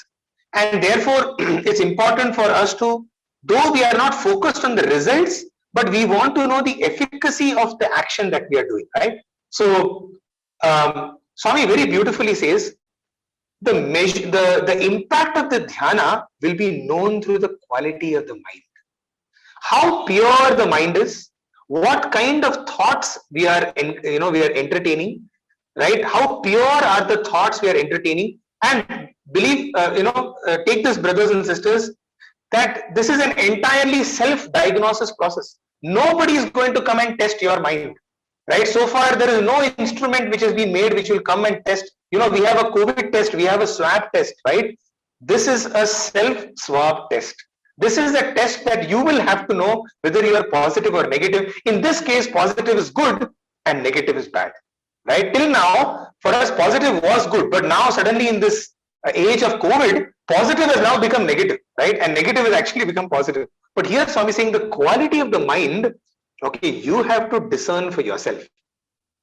And therefore, it's important for us to, though we are not focused on the results, but we want to know the efficacy of the action that we are doing, right? So, Swami very beautifully says, the impact of the dhyana will be known through the quality of the mind. How pure the mind is, what kind of thoughts we are entertaining, right? How pure are the thoughts we are entertaining? And believe, take this, brothers and sisters, that this is an entirely self-diagnosis process. Nobody is going to come and test your mind, right? So far, there is no instrument which has been made which will come and test. We have a COVID test, we have a swab test, right? This is a self-swab test. This is a test that you will have to know whether you are positive or negative. In this case, positive is good and negative is bad, right? Till now, for us, positive was good, but now suddenly in this age of COVID, positive has now become negative, right? And negative has actually become positive. But here Swami is saying the quality of the mind, okay, you have to discern for yourself,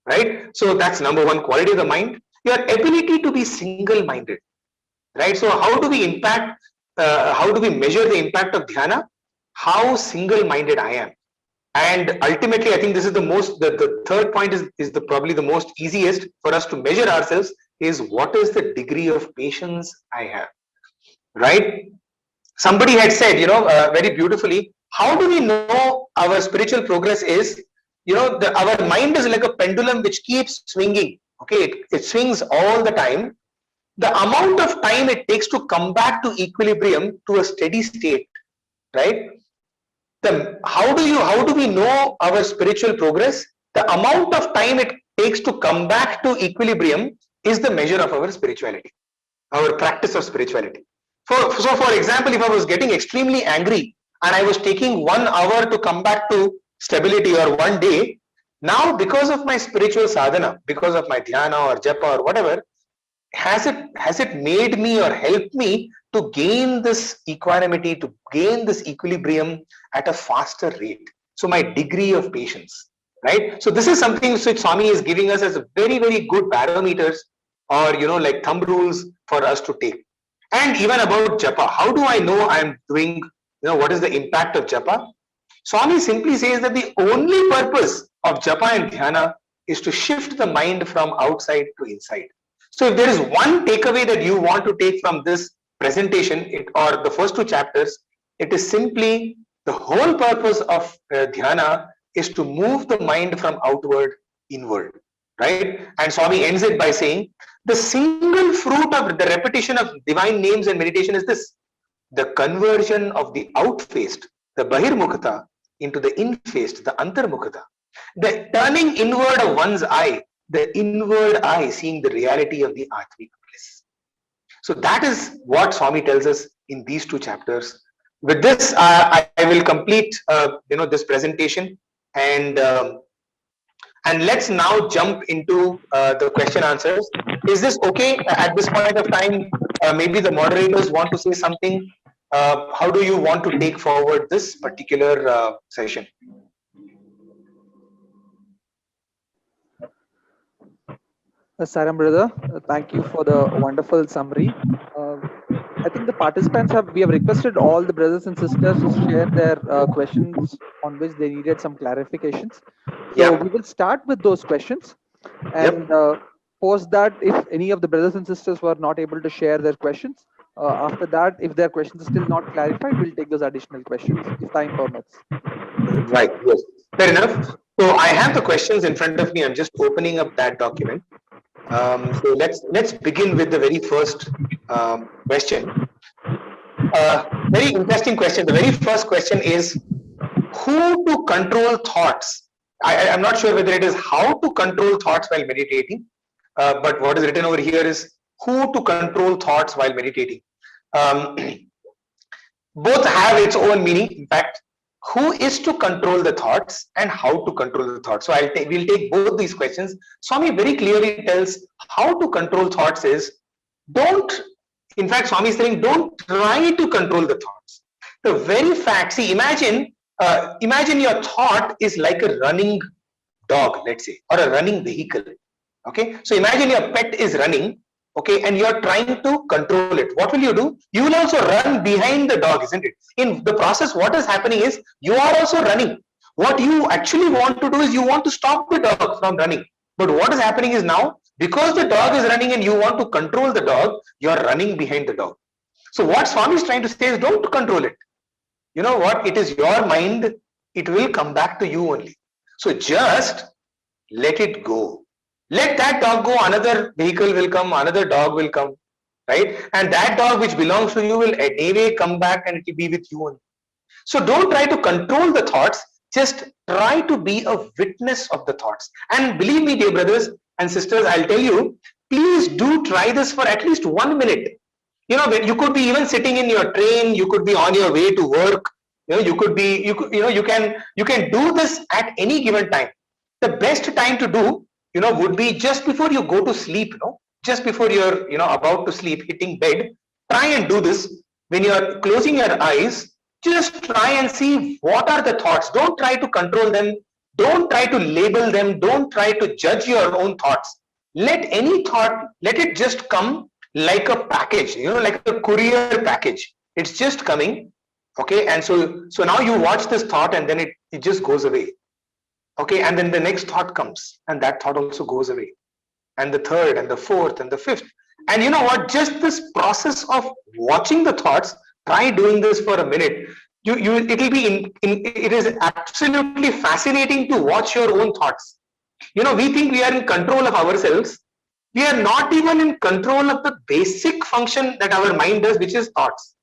right? So that's number one, quality of the mind. Your ability to be single-minded, right? So how do we measure the impact of dhyana? How single-minded I am. And ultimately, I think this is the third point is probably the most easiest for us to measure ourselves, is what is the degree of patience I have, right? Somebody had said, very beautifully, how do we know our spiritual progress is, our mind is like a pendulum which keeps swinging, okay? It swings all the time. The amount of time it takes to come back to equilibrium, to a steady state, right? How do we know our spiritual progress? The amount of time it takes to come back to equilibrium is the measure of our spirituality, our practice of spirituality. So for example, if I was getting extremely angry and I was taking 1 hour to come back to stability, or 1 day, now because of my spiritual sadhana, because of my dhyana or japa or whatever, has it made me or helped me to gain this equanimity, to gain this equilibrium at a faster rate? So my degree of patience, right? So this is something which Swami is giving us as a very, very good barometers, or like thumb rules for us to take. And even about japa, how do I know I am doing, what is the impact of japa? Swami simply says that the only purpose of japa and dhyana is to shift the mind from outside to inside. So if there is one takeaway that you want to take from this presentation, or the first 2 chapters, it is simply the whole purpose of dhyana is to move the mind from outward inward, right? And Swami ends it by saying, the single fruit of the repetition of divine names and meditation is this: the conversion of the outfaced, the bahirmukhata, into the infaced, the antarmukhata. The turning inward of one's eye, the inward eye seeing the reality of the Atmik bliss. So that is what Swami tells us in these 2 chapters. With this, I will complete this presentation, and let's now jump into the question answers. Is this okay at this point of time? Maybe the moderators want to say something. How do you want to take forward this particular session? Saram brother, thank you for the wonderful summary. I think the participants we have requested all the brothers and sisters to share their questions on which they needed some clarifications. So we will start with those questions, and post that, if any of the brothers and sisters were not able to share their questions, after that, if their questions are still not clarified, we'll take those additional questions if time permits. Right, yes, fair enough. So I have the questions in front of me. I'm just opening up that document. So let's begin with the very first question. Very interesting question. The very first question is, who to control thoughts? I'm not sure whether it is how to control thoughts while meditating, but what is written over here is who to control thoughts while meditating. Both have its own meaning. In fact, who is to control the thoughts and how to control the thoughts. So we'll take both these questions. Swami very clearly tells how to control thoughts is, in fact, Swami is saying, don't try to control the thoughts. The very fact, see, imagine your thought is like a running dog, let's say, or a running vehicle. Okay, so imagine your pet is running, okay, and you're trying to control it. What will you do? You will also run behind the dog, isn't it? In the process, what is happening is you are also running. What you actually want to do is you want to stop the dog from running. But what is happening is now, because the dog is running and you want to control the dog, you are running behind the dog. So what Swami is trying to say is, don't control it. You know what? It is your mind. It will come back to you only. So just let it go. Let that dog go. Another vehicle will come. Another dog will come. Right? And that dog which belongs to you will anyway come back and it will be with you only. So don't try to control the thoughts. Just try to be a witness of the thoughts. And believe me, dear brothers and sisters, I'll tell you, please do try this for at least 1 minute. You know, you could be even sitting in your train, you could be on your way to work, you can do this at any given time. The best time to do, would be just before you go to sleep, just before you're, about to sleep, hitting bed. Try and do this. When you're closing your eyes, just try and see what are the thoughts. Don't try to control them. Don't try to label them. Don't try to judge your own thoughts. Let any thought, let it just come like a package, like a courier package. It's just coming. Okay. And so now you watch this thought and then it just goes away. Okay. And then the next thought comes and that thought also goes away. And the third and the fourth and the fifth. And you know what? Just this process of watching the thoughts, try doing this for a minute. It is absolutely fascinating to watch your own thoughts. We think we are in control of ourselves. We are not even in control of the basic function that our mind does, which is thoughts.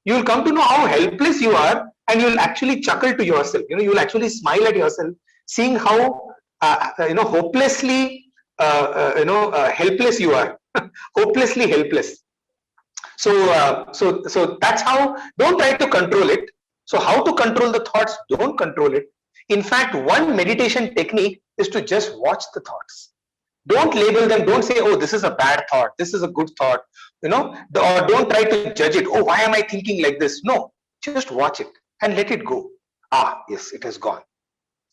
You will come to know how helpless you are, and you will actually chuckle to yourself. You will actually smile at yourself, seeing how hopelessly helpless you are. Hopelessly helpless. So that's how. Don't try to control it. So how to control the thoughts? Don't control it. In fact, one meditation technique is to just watch the thoughts. Don't label them. Don't say, oh, this is a bad thought, this is a good thought, or don't try to judge it. Oh, why am I thinking like this? No, just watch it and let it go. Ah, yes, it has gone.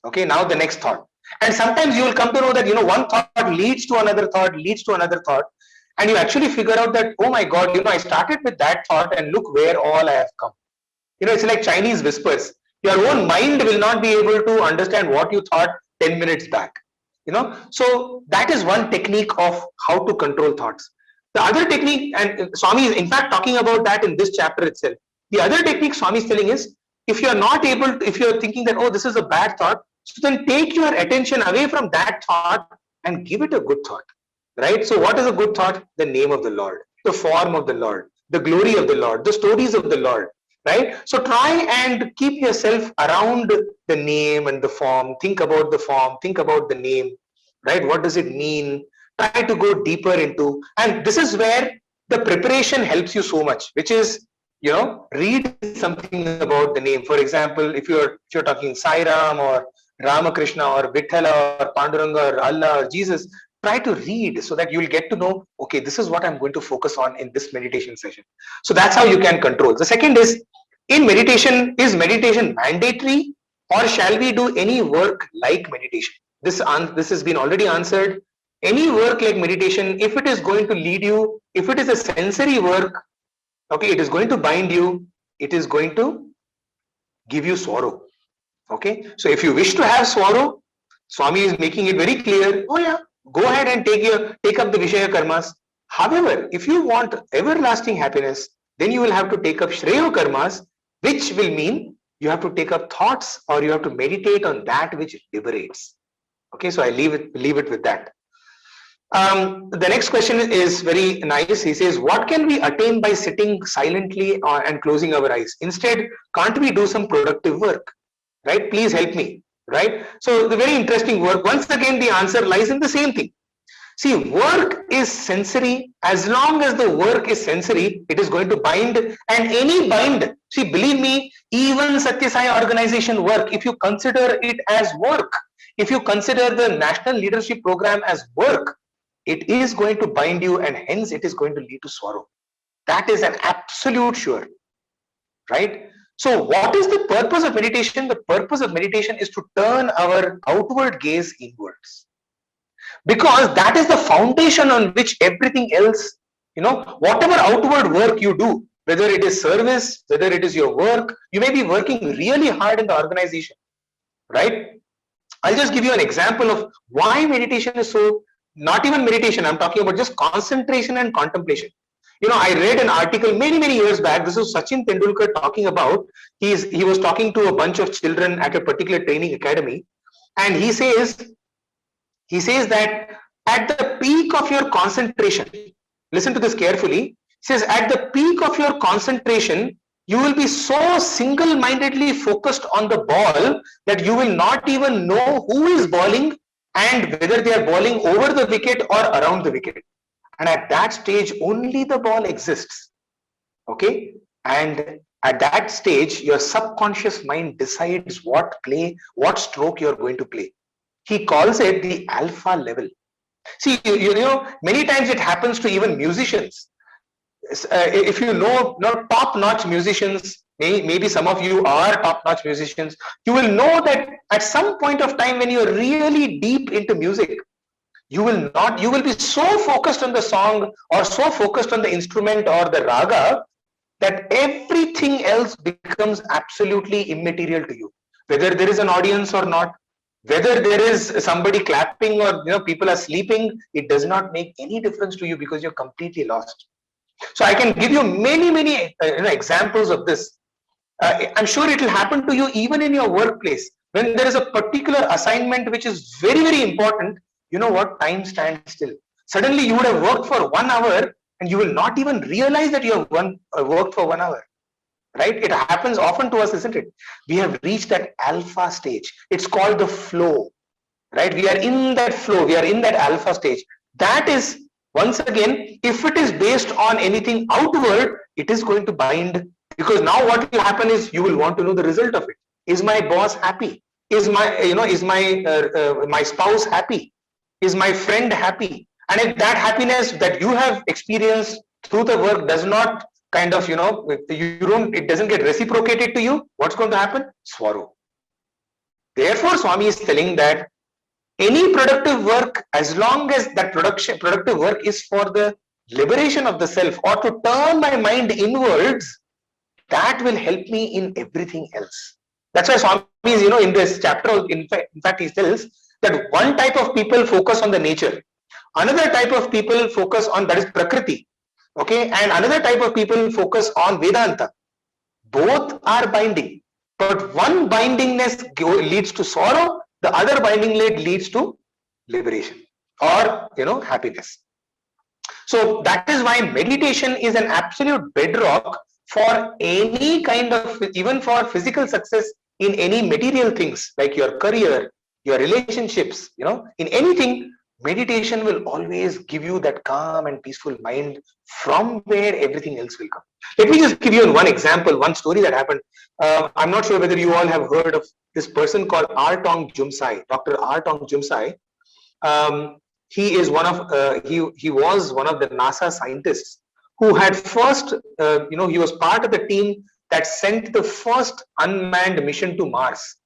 Okay, now the next thought. And sometimes you will come to know that, one thought leads to another thought, leads to another thought. And you actually figure out that, oh my God, I started with that thought and look where all I have come. It's like Chinese whispers. Your own mind will not be able to understand what you thought 10 minutes back. So that is one technique of how to control thoughts. The other technique, and Swami is in fact talking about that in this chapter itself. The other technique Swami is telling is, if you're not able to, if you're thinking that, oh, this is a bad thought, so then take your attention away from that thought and give it a good thought. Right? So what is a good thought? The name of the Lord, the form of the Lord, the glory of the Lord, the stories of the Lord. Right? So try and keep yourself around the name and the form. Think about the form, think about the name, right? What does it mean? Try to go deeper into, and this is where the preparation helps you so much, which is, read something about the name. For example, if you're talking Sai Ram or Ramakrishna or Vithala or Panduranga or Allah or Jesus, try to read so that you'll get to know, okay, this is what I'm going to focus on in this meditation session. So that's how you can control. The second is, in meditation, is meditation mandatory, or shall we do any work like meditation? This has been already answered. Any work like meditation, if it is going to lead you, if it is a sensory work, okay, it is going to bind you, it is going to give you sorrow. Okay, so if you wish to have sorrow, Swami is making it very clear. Oh yeah, go ahead and take up the Vishaya karmas. However, if you want everlasting happiness, then you will have to take up Shreya karmas, which will mean you have to take up thoughts, or you have to meditate on that which liberates. Okay, so I leave it with that. The next question is very nice. He says, what can we attain by sitting silently and closing our eyes? Instead, can't we do some productive work? Right? Please help me. Right? So the very interesting work. Once again, the answer lies in the same thing. See, work is sensory. As long as the work is sensory, it is going to bind, and any bind. See, believe me, even Satya Sai organization work, if you consider it as work, if you consider the National Leadership Program as work, it is going to bind you, and hence it is going to lead to sorrow. That is an absolute sure. Right? So what is the purpose of meditation? The purpose of meditation is to turn our outward gaze inwards. Because that is the foundation on which everything else, whatever outward work you do, whether it is service, whether it is your work, you may be working really hard in the organization. right? I'll just give you an example of why meditation is so, not even meditation, I'm talking about just concentration and contemplation. I read an article many years back. This is Sachin Tendulkar talking about, he was talking to a bunch of children at a particular training academy, and he says that at the peak of your concentration, listen to this carefully, he says at the peak of your concentration, you will be so single-mindedly focused on the ball that you will not even know who is bowling and whether they are bowling over the wicket or around the wicket. And at that stage, only the ball exists. Okay? And at that stage, your subconscious mind decides what stroke you're going to play. He calls it the alpha level. See, many times it happens to even musicians. If you know top-notch musicians, maybe some of you are top-notch musicians, you will know that at some point of time when you're really deep into music, you will be so focused on the song or so focused on the instrument or the raga that everything else becomes absolutely immaterial to you. Whether there is an audience or not, whether there is somebody clapping or people are sleeping, it does not make any difference to you because you're completely lost. So I can give you many examples of this. I'm sure it will happen to you even in your workplace. When there is a particular assignment which is very important, you know what? Time stands still. Suddenly you would have worked for 1 hour and you will not even realize that you have worked for 1 hour. Right? It happens often to us, isn't it? We have reached that alpha stage. It's called the flow. Right? We are in that flow. We are in that alpha stage. That is, once again, if it is based on anything outward, it is going to bind, because now what will happen is you will want to know the result of it. Is my boss happy? Is my my spouse happy? Is my friend happy? And if that happiness that you have experienced through the work does not kind of it doesn't get reciprocated to you, what's going to happen? Sorrow. Therefore, Swami is telling that any productive work, as long as that productive work is for the liberation of the self or to turn my mind inwards, that will help me in everything else. That's why Swami is, in this chapter, in fact, he tells that one type of people focus on the nature, another type of people focus on, that is Prakriti, okay, and another type of people focus on Vedanta. Both are binding, but one bindingness leads to sorrow, the other binding leads to liberation or happiness. So that is why meditation is an absolute bedrock for any kind of, even for physical success in any material things like your career, your relationships, in anything. Meditation will always give you that calm and peaceful mind from where everything else will come. Let me just give you one example, one story that happened. I'm not sure whether you all have heard of this person called R. Tong Jumsai, Dr. R. Tong Jumsai. He is he was one of the NASA scientists who had first, he was part of the team that sent the first unmanned mission to Mars.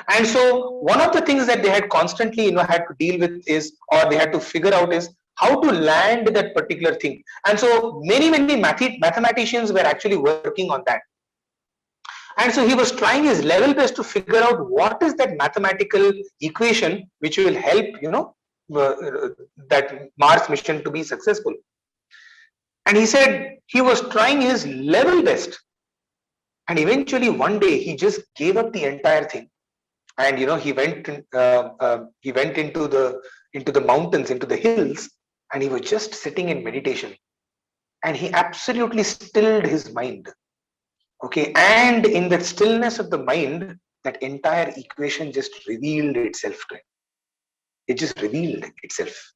And so one of the things that they had constantly had to deal with is, or they had to figure out, is how to land that particular thing. And so many mathematicians were actually working on that. And so he was trying his level best to figure out what is that mathematical equation which will help that Mars mission to be successful. And he said he was trying his level best, and eventually one day he just gave up the entire thing. And he went into the mountains, into the hills, and he was just sitting in meditation, and he absolutely stilled his mind. Okay, and in that stillness of the mind, that entire equation just revealed itself to him. It just revealed itself,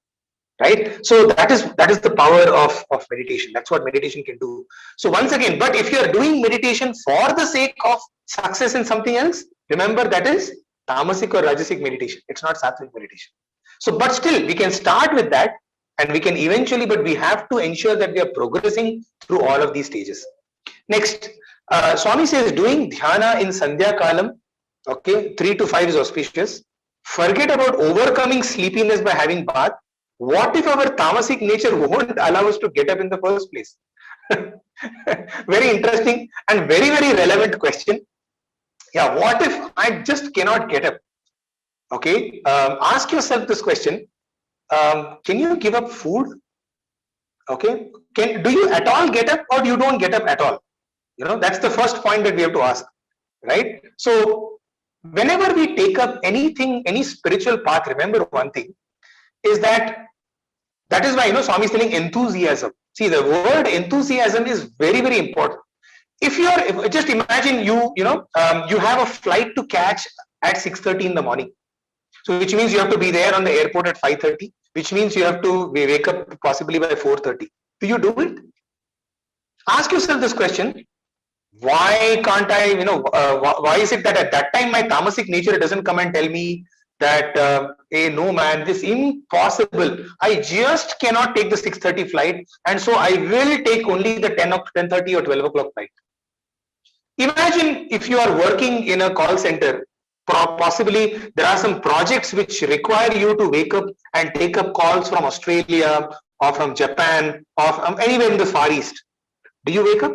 right? So that is the power of meditation. That's what meditation can do. So once again, but if you are doing meditation for the sake of success in something else, remember that is tamasic or rajasic meditation. It's not sattvic meditation. So, but still, we can start with that, and we can eventually, but we have to ensure that we are progressing through all of these stages. Next, Swami says doing dhyana in Sandhya Kalam, okay, 3 to 5 is auspicious. Forget about overcoming sleepiness by having bath. What if our tamasic nature won't allow us to get up in the first place? Very interesting and very relevant question. Yeah, what if I just cannot get up? Okay, ask yourself this question. Can you give up food? Okay, do you at all get up, or you don't get up at all? That's the first point that we have to ask, right? So whenever we take up anything, any spiritual path, remember one thing is that is why, Swami is telling enthusiasm. See, the word enthusiasm is very, very important. If just imagine you have a flight to catch at 6:30 in the morning. So which means you have to be there on the airport at 5:30, which means you have to wake up possibly by 4:30. Do you do it? Ask yourself this question. Why can't I, why is it that at that time my tamasic nature doesn't come and tell me that, hey, no man, this is impossible. I just cannot take the 6:30 flight, and so I will take only the 10:30 or 12 o'clock flight. Imagine if you are working in a call center, possibly there are some projects which require you to wake up and take up calls from Australia or from Japan or from anywhere in the Far East. Do you wake up?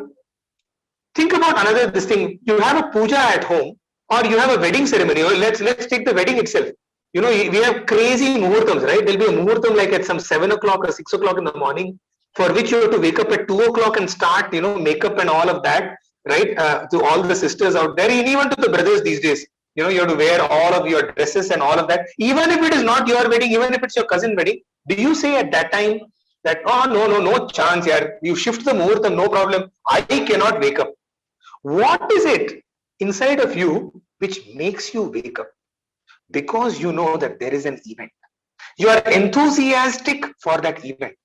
Think about this thing. You have a puja at home, or you have a wedding ceremony. Or let's take the wedding itself. We have crazy muhurtams, right? There'll be a muhurtam like at some 7 o'clock or 6 o'clock in the morning, for which you have to wake up at 2 o'clock and start, makeup and all of that, right? To all the sisters out there, and even to the brothers these days. You have to wear all of your dresses and all of that. Even if it is not your wedding, even if it's your cousin wedding, do you say at that time that, oh, no chance, yaar, you shift the muhurtam, no problem, I cannot wake up? What is it inside of you which makes you wake up? Because you know that there is an event. You are enthusiastic for that event.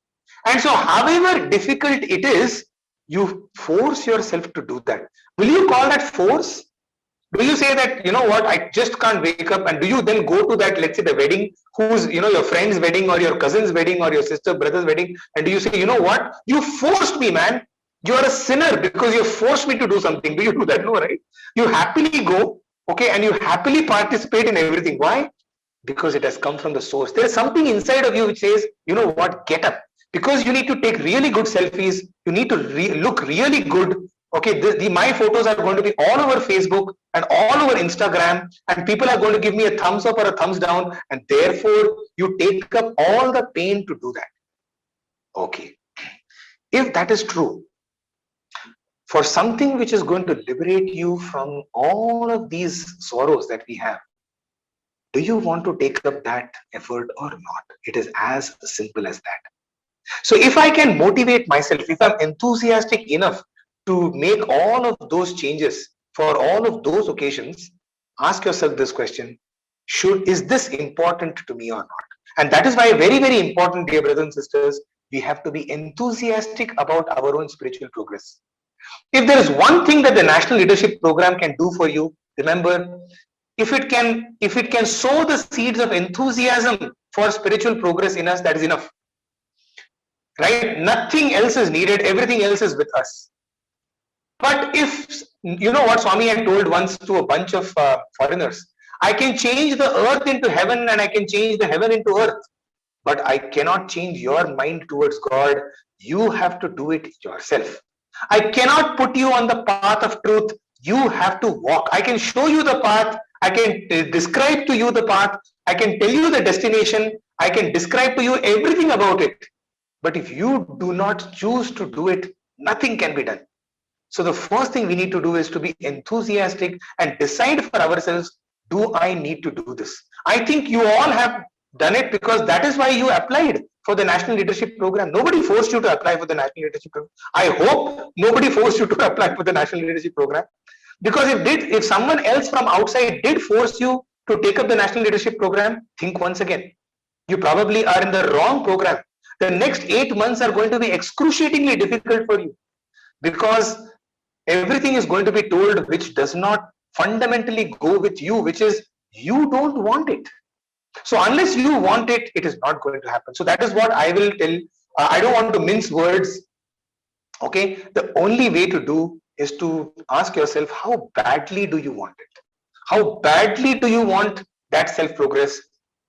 And so however difficult it is, you force yourself to do that. Will you call that force? Do you say that, I just can't wake up, and do you then go to that, let's say the wedding, who's, your friend's wedding or your cousin's wedding or your sister, brother's wedding, and do you say, what? You forced me, man. You are a sinner because you forced me to do something. Do you do that? No, right? You happily go, okay, and you happily participate in everything. Why? Because it has come from the source. There is something inside of you which says, what, get up. Because you need to take really good selfies. You need to look really good. Okay, my photos are going to be all over Facebook and all over Instagram, and people are going to give me a thumbs up or a thumbs down, and therefore you take up all the pain to do that. Okay, if that is true, for something which is going to liberate you from all of these sorrows that we have, do you want to take up that effort or not? It is as simple as that. So if I can motivate myself, if I'm enthusiastic enough to make all of those changes for all of those occasions, ask yourself this question: is this important to me or not? And that is why very, very important, dear brothers and sisters, we have to be enthusiastic about our own spiritual progress. If there is one thing that the National Leadership Program can do for you, remember, if it can sow the seeds of enthusiasm for spiritual progress in us, that is enough. Right? Nothing else is needed. Everything else is with us. But if, what Swami had told once to a bunch of foreigners, I can change the earth into heaven and I can change the heaven into earth, but I cannot change your mind towards God. You have to do it yourself. I cannot put you on the path of truth. You have to walk. I can show you the path. I can describe to you the path. I can tell you the destination. I can describe to you everything about it. But if you do not choose to do it, nothing can be done. So the first thing we need to do is to be enthusiastic and decide for ourselves, do I need to do this? I think you all have done it because that is why you applied for the National Leadership Program. Nobody forced you to apply for the National Leadership Program. I hope nobody forced you to apply for the National Leadership Program. Because if someone else from outside did force you to take up the National Leadership Program, think once again. You probably are in the wrong program. The next 8 months are going to be excruciatingly difficult for you, because everything is going to be told which does not fundamentally go with you, which is you don't want it. So unless you want it, it is not going to happen. So that is what I will tell. I don't want to mince words. Okay, the only way to do is to ask yourself, how badly do you want it? How badly do you want that self-progress?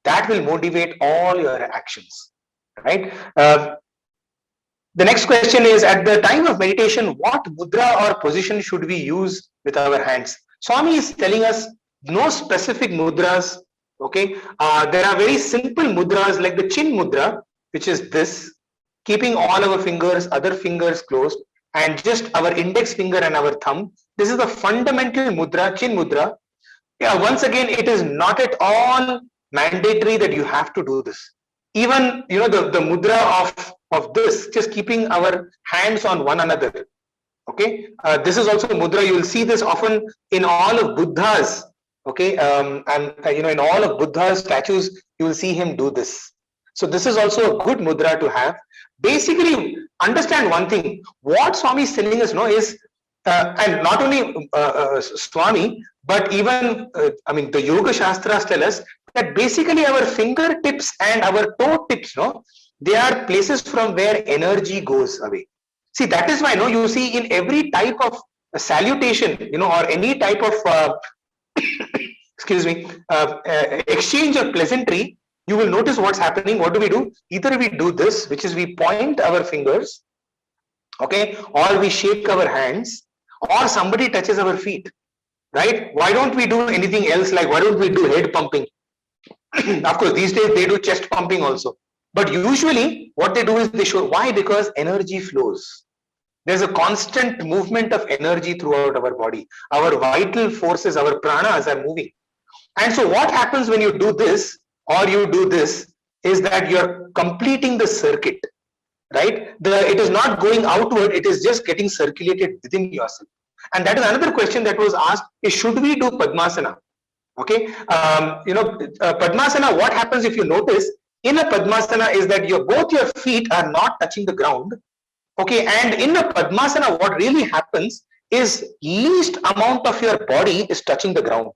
That will motivate all your actions, right? The next question is, at the time of meditation, what mudra or position should we use with our hands? Swami is telling us no specific mudras, Okay, there are very simple mudras like the chin mudra, which is this, keeping all our fingers, other fingers closed, and just our index finger and our thumb. This is the fundamental mudra, chin mudra. Yeah, once again, it is not at all mandatory that you have to do this. Even the mudra of this, just keeping our hands on one another. Okay, this is also mudra. You will see this often in all of Buddha's. Okay, and in all of Buddha's statues, you will see him do this. So this is also a good mudra to have. Basically, understand one thing. What Swami is telling us, is, and not only Swami, but even the Yoga Shastras tell us that basically our fingertips and our toe tips, they are places from where energy goes away. See, that is why you see in every type of salutation, or any type of excuse me, exchange of pleasantry, you will notice what's happening. What do? Either we do this, which is we point our fingers, okay, or we shake our hands, or somebody touches our feet, right? Why don't we do anything else? Like, why don't we do head pumping? Of course, these days they do chest pumping also. But usually what they do is they show. Why? Because energy flows. There's a constant movement of energy throughout our body. Our vital forces, our pranas are moving. And so what happens when you do this or you do this is that you're completing the circuit, right? It is not going outward, it is just getting circulated within yourself. And that is another question that was asked, is should we do Padmasana? Okay, Padmasana, what happens if you notice, in a Padmasana is that both your feet are not touching the ground. Okay, and in a Padmasana, what really happens is least amount of your body is touching the ground.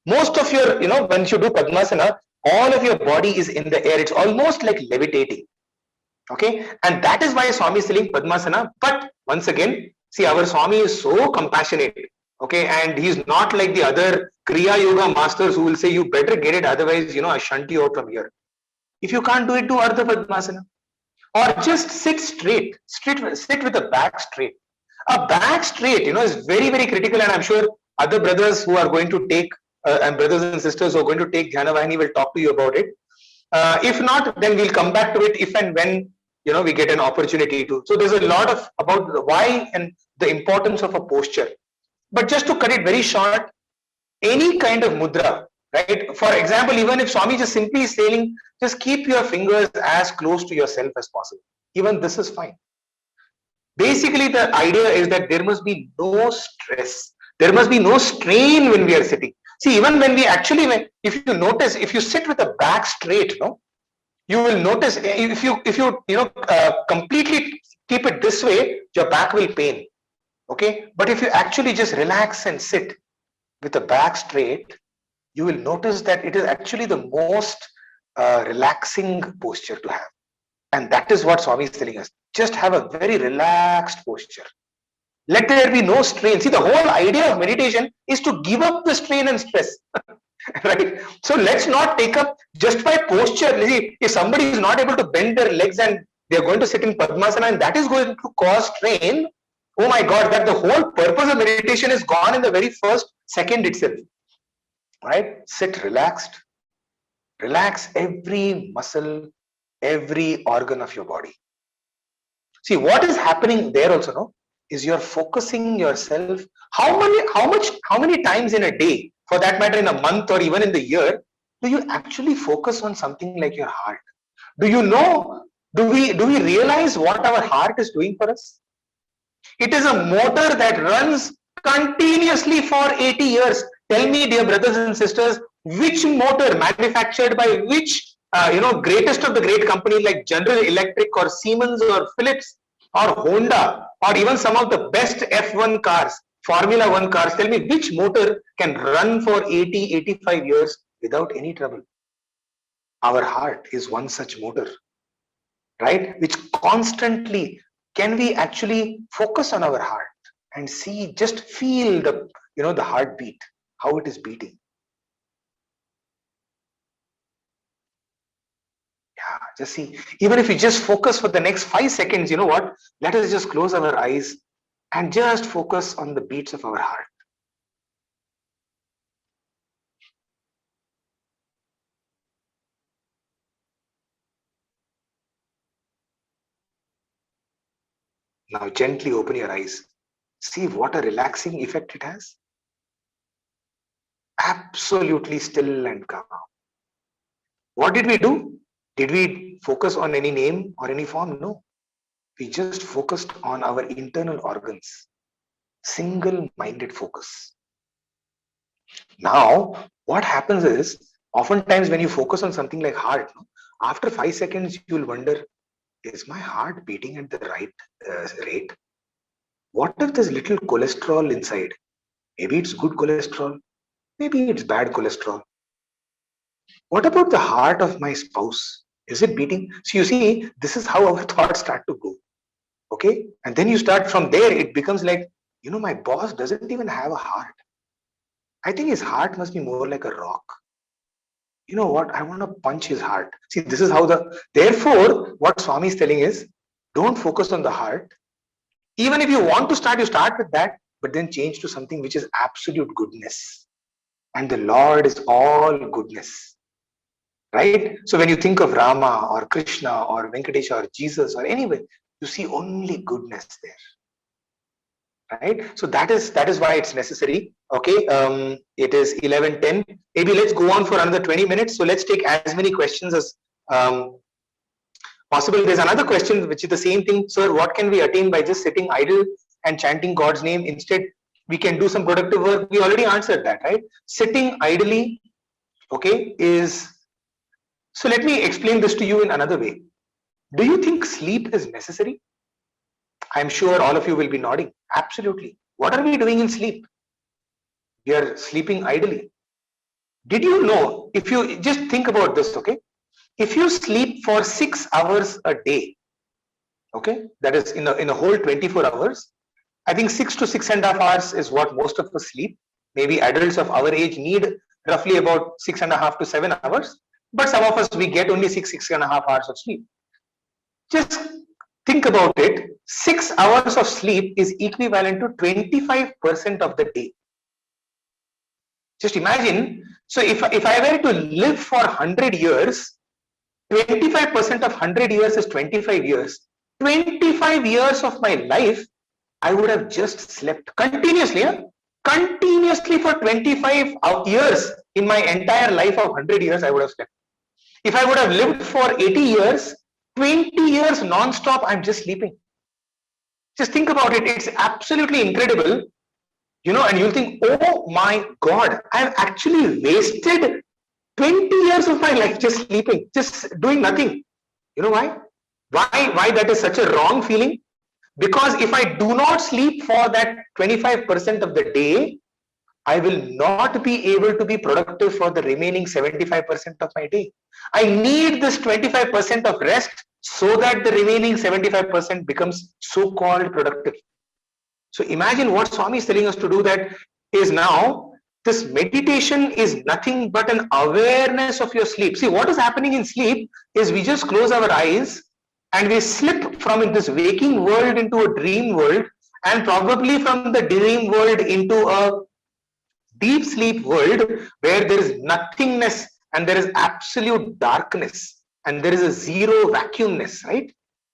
Most of your, when you do Padmasana, all of your body is in the air. It's almost like levitating. Okay, and that is why Swami is telling Padmasana. But once again, see, our Swami is so compassionate. Okay, and he's not like the other Kriya Yoga masters who will say, you better get it, otherwise, I shunt you out from here. If you can't do it, do Ardha Padmasana. Or just sit straight, sit with a back straight. A back straight, is very, very critical, and I'm sure other brothers who are going to take, and brothers and sisters who are going to take Dhyana Vahini will talk to you about it. If not, then we'll come back to it if and when, we get an opportunity to. So there's a lot about why and the importance of a posture. But just to cut it very short, any kind of mudra, right? For example, even if Swami just simply is saying, just keep your fingers as close to yourself as possible. Even this is fine. Basically, the idea is that there must be no stress. There must be no strain when we are sitting. See, even when we actually, if you notice, if you sit with the back straight, you will notice if you completely keep it this way, your back will pain. Okay, but if you actually just relax and sit with the back straight, you will notice that it is actually the most relaxing posture to have. And that is what Swami is telling us. Just have a very relaxed posture. Let there be no strain. See, the whole idea of meditation is to give up the strain and stress. Right? So let's not take up just by posture. If somebody is not able to bend their legs and they are going to sit in Padmasana and that is going to cause strain, oh my God, that the whole purpose of meditation is gone in the very first second itself. Right? Sit relaxed. Relax every muscle, every organ of your body. See, what is happening there also, is you're focusing yourself. How many times in a day, for that matter in a month or even in the year, do you actually focus on something like your heart? Do you know, do we realize what our heart is doing for us? It is a motor that runs continuously for 80 years. Tell me, dear brothers and sisters, which motor manufactured by which greatest of the great companies like General Electric or Siemens or Philips or Honda or even some of the best F1 cars, Formula 1 cars, tell me which motor can run for 80-85 years without any trouble? Our heart is one such motor, right? Which constantly, can we actually focus on our heart and see, just feel the heartbeat, how it is beating. Yeah, just see, even if you just focus for the next 5 seconds, you know what? Let us just close our eyes and just focus on the beats of our heart. Now gently open your eyes. See what a relaxing effect it has. Absolutely still and calm. What did we do? Did we focus on any name or any form? No. We just focused on our internal organs. Single-minded focus. Now, what happens is, oftentimes when you focus on something like heart, after 5 seconds, you'll wonder, is my heart beating at the right rate? What if there's little cholesterol inside? Maybe it's good cholesterol. Maybe it's bad cholesterol. What about the heart of my spouse? Is it beating? So you see, this is how our thoughts start to go. Okay. And then you start from there, it becomes like, my boss doesn't even have a heart. I think his heart must be more like a rock. You know what? I want to punch his heart. See, this is how therefore, what Swami is telling is, don't focus on the heart. Even if you want to start, you start with that, but then change to something which is absolute goodness. And the Lord is all goodness. Right? So when you think of Rama or Krishna or Venkatesh or Jesus or anywhere, you see only goodness there. Right? So that is why it's necessary. Okay. It is 11:10. Maybe let's go on for another 20 minutes. So let's take as many questions as possible. There's another question which is the same thing. Sir, what can we attain by just sitting idle and chanting God's name? Instead, we can do some productive work. We already answered that, right? Sitting idly, okay, is... So let me explain this to you in another way. Do you think sleep is necessary? I'm sure all of you will be nodding. Absolutely. What are we doing in sleep? We are sleeping idly. Did you know, if you just think about this, okay? If you sleep for 6 hours a day, okay, that is in a whole 24 hours, I think 6 to 6.5 hours is what most of us sleep. Maybe adults of our age need roughly about 6.5 to 7 hours. But some of us, we get only 6.5 hours of sleep. Just think about it. 6 hours of sleep is equivalent to 25% of the day. Just imagine. So if I were to live for 100 years, 25% of 100 years is 25 years. 25 years of my life, I would have just slept continuously. Continuously for 25 years. In my entire life of 100 years, I would have slept. If I would have lived for 80 years, 20 years non-stop, I'm just sleeping. Just think about it. It's absolutely incredible. And you'll think, oh my God, I've actually wasted 20 years of my life just sleeping, just doing nothing. You know why? Why that is such a wrong feeling? Because if I do not sleep for that 25% of the day, I will not be able to be productive for the remaining 75% of my day. I need this 25% of rest so that the remaining 75% becomes so-called productive. So imagine what Swami is telling us to do, that is now, this meditation is nothing but an awareness of your sleep. See, what is happening in sleep is we just close our eyes and we slip from this waking world into a dream world, and probably from the dream world into a deep sleep world where there is nothingness and there is absolute darkness and there is a zero vacuumness, right?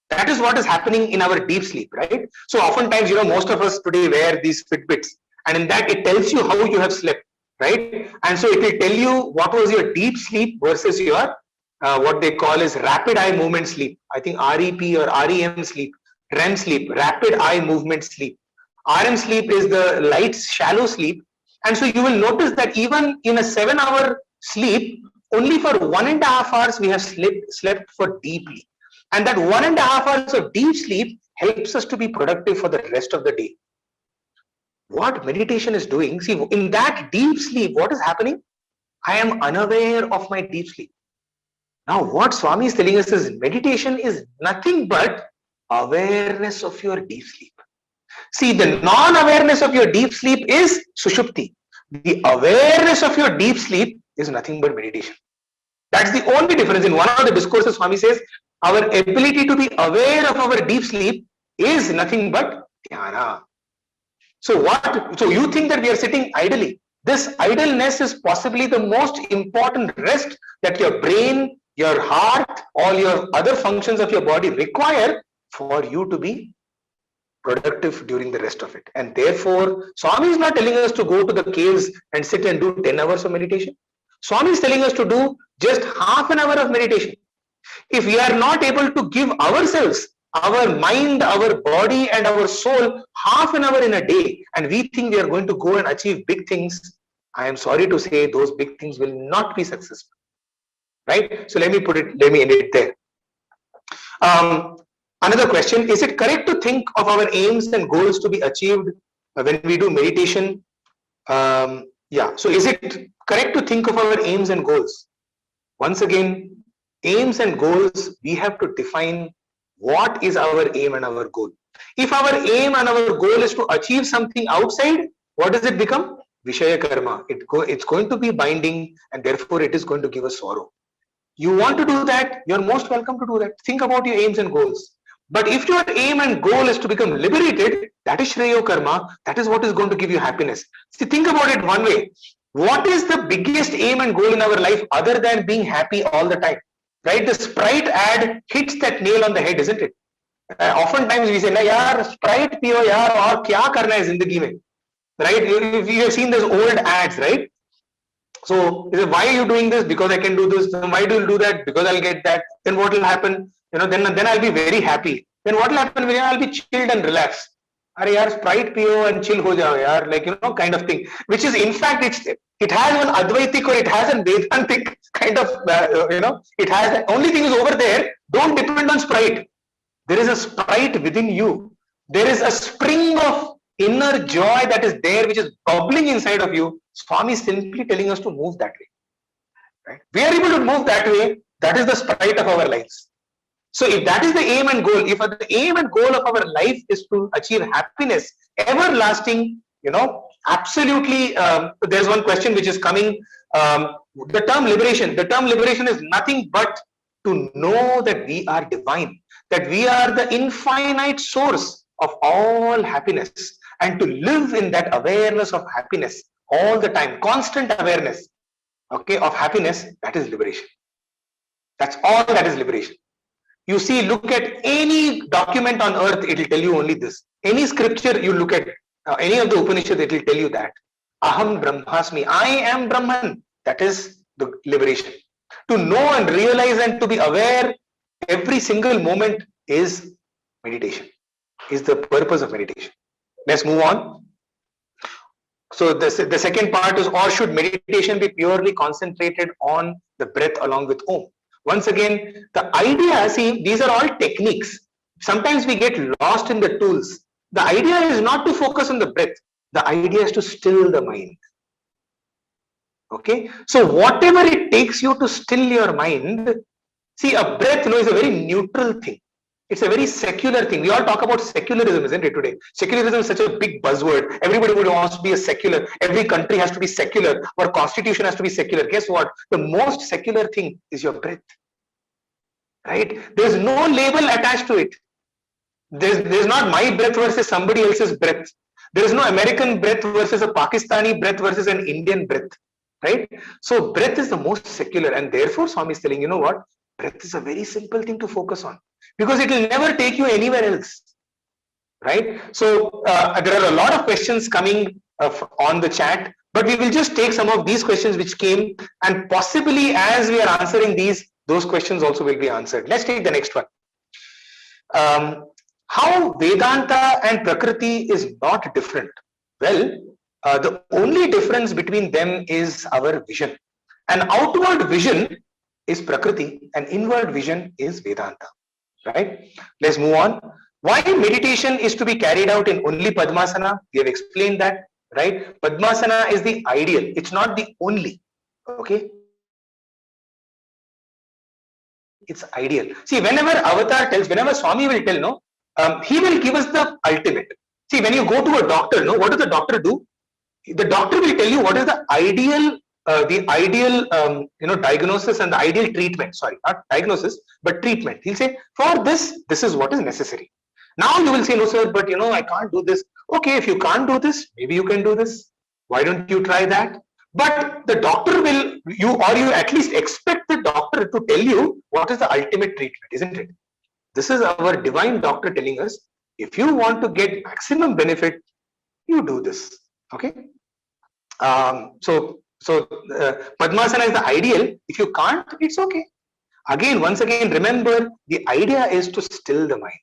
That is what is happening in our deep sleep, right? So oftentimes, most of us today wear these Fitbits, and in that it tells you how you have slept, right? And so it will tell you what was your deep sleep versus your what they call is rapid eye movement sleep. I think REP or REM sleep, REM sleep, rapid eye movement sleep. REM sleep is the light shallow sleep. And so you will notice that even in a 7-hour sleep, only for 1.5 hours we have slept for deeply. And that 1.5 hours of deep sleep helps us to be productive for the rest of the day. What meditation is doing, see, in that deep sleep, what is happening? I am unaware of my deep sleep. Now, what Swami is telling us is meditation is nothing but awareness of your deep sleep. See, the non-awareness of your deep sleep is Sushupti. The awareness of your deep sleep is nothing but meditation. That's the only difference. In one of the discourses, Swami says, our ability to be aware of our deep sleep is nothing but dhyana. So you think that we are sitting idly. This idleness is possibly the most important rest that your brain, your heart, all your other functions of your body require for you to be productive during the rest of it. And therefore, Swami is not telling us to go to the caves and sit and do 10 hours of meditation. Swami is telling us to do just half an hour of meditation. If we are not able to give ourselves, our mind, our body and our soul half an hour in a day, and we think we are going to go and achieve big things, I am sorry to say those big things will not be successful. Right? So let me end it there. Another question, is it correct to think of our aims and goals to be achieved when we do meditation? Yeah, so is it correct to think of our aims and goals? Once again, aims and goals, we have to define what is our aim and our goal. If our aim and our goal is to achieve something outside, what does it become? Vishaya karma. It's going to be binding, and therefore it is going to give us sorrow. You want to do that, you're most welcome to do that. Think about your aims and goals. But if your aim and goal is to become liberated, that is Shreyo Karma, that is what is going to give you happiness. See, think about it one way. What is the biggest aim and goal in our life other than being happy all the time? Right? The Sprite ad hits that nail on the head, isn't it? Oftentimes we say, na yaar, Sprite piyo yaar, aur kya karna hai zindagi mein? Right? You have seen those old ads, right? So, why are you doing this? Because I can do this. Why do you do that? Because I'll get that. Then what will happen? Then I'll be very happy. Then what will happen when I'll be chilled and relaxed? Are yaar, Sprite piyo and chill ho jao yaar, kind of thing. Which is, in fact, it has an Advaitic or it has an Vedantic kind of, it has, only thing is over there, don't depend on Sprite. There is a Sprite within you. There is a spring of inner joy that is there, which is bubbling inside of you. Swami is simply telling us to move that way. Right? We are able to move that way. That is the Sprite of our lives. So if that is the aim and goal, if the aim and goal of our life is to achieve happiness, everlasting, absolutely, there's one question which is coming, the term liberation is nothing but to know that we are divine, that we are the infinite source of all happiness, and to live in that awareness of happiness all the time, constant awareness, okay, of happiness, that is liberation. That's all that is liberation. You see, look at any document on earth, it will tell you only this. Any scripture you look at, any of the Upanishads, it will tell you that. Aham Brahmasmi, I am Brahman. That is the liberation. To know and realize and to be aware every single moment is meditation, is the purpose of meditation. Let's move on. So the second part is, or should meditation be purely concentrated on the breath along with Om? Once again, the idea, see, these are all techniques. Sometimes we get lost in the tools. The idea is not to focus on the breath. The idea is to still the mind. Okay. So whatever it takes you to still your mind, see, a breath, is a very neutral thing. It's a very secular thing. We all talk about secularism, isn't it, today? Secularism is such a big buzzword. Everybody wants to be a secular. Every country has to be secular. Our constitution has to be secular. Guess what? The most secular thing is your breath. Right? There's no label attached to it. There's not my breath versus somebody else's breath. There is no American breath versus a Pakistani breath versus an Indian breath. Right? So breath is the most secular, and therefore Swami is telling, what? Breath is a very simple thing to focus on, because it will never take you anywhere else. Right? So there are a lot of questions coming on the chat, but we will just take some of these questions which came, and possibly as we are answering those questions also will be answered. Let's take the next one. How Vedanta and Prakriti is not different? Well, the only difference between them is our vision. An outward vision is Prakriti, and inward vision is Vedanta. Right? Let's move on. Why meditation is to be carried out in only Padmasana? We have explained that. Right? Padmasana is the ideal. It's not the only. Okay? It's ideal. See, whenever Avatar tells, whenever Swami will tell, he will give us the ultimate. See, when you go to a doctor, what does the doctor do? The doctor will tell you what is the ideal diagnosis and the ideal treatment. Sorry, not diagnosis, but treatment. He'll say, for this is what is necessary. Now you will say, no sir, but I can't do this. Okay, if you can't do this, maybe you can do this. Why don't you try that? But the doctor will, you at least expect the doctor to tell you what is the ultimate treatment, isn't it? This is our divine doctor telling us, If you want to get maximum benefit, you do this. Okay. Padmasana is the ideal. If you can't, it's okay. Once again, remember the idea is to still the mind.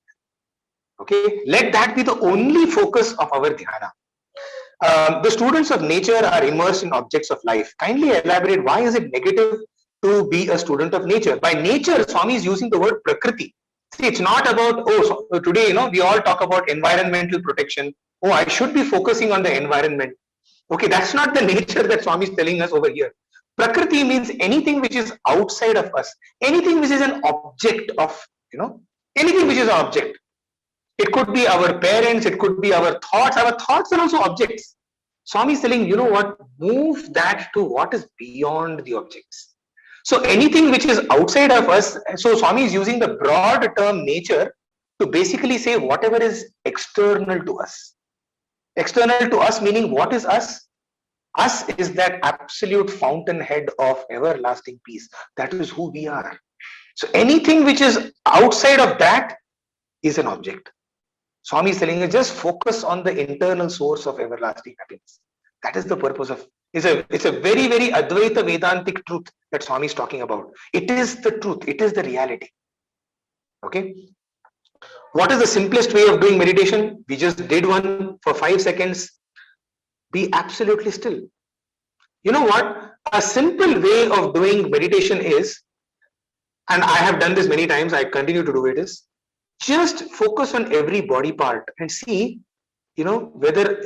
Okay, let that be the only focus of our dhyana. The students of nature are immersed in objects of life. Kindly elaborate, why is it negative to be a student of nature? By nature, Swami is using the word prakriti. See, it's not about, so today, we all talk about environmental protection. Oh, I should be focusing on the environment. Okay, that's not the nature that Swami is telling us over here. Prakriti means anything which is outside of us, anything which is an object of, anything which is an object. It could be our parents, it could be our thoughts. Our thoughts are also objects. Swami is telling, move that to what is beyond the objects. So anything which is outside of us, so Swami is using the broad term nature to basically say whatever is external to us. External to us meaning what is us? Us is that absolute fountainhead of everlasting peace. That is who we are. So anything which is outside of that is an object. Swami is telling us just focus on the internal source of everlasting happiness. That is the purpose of, it's a very, very Advaita Vedantic truth that Swami is talking about. It is the truth, it is the reality. Okay. What is the simplest way of doing meditation? We just did one for 5 seconds. Be absolutely still. You know what? A simple way of doing meditation is, and I have done this many times, I continue to do it, is just focus on every body part and see, whether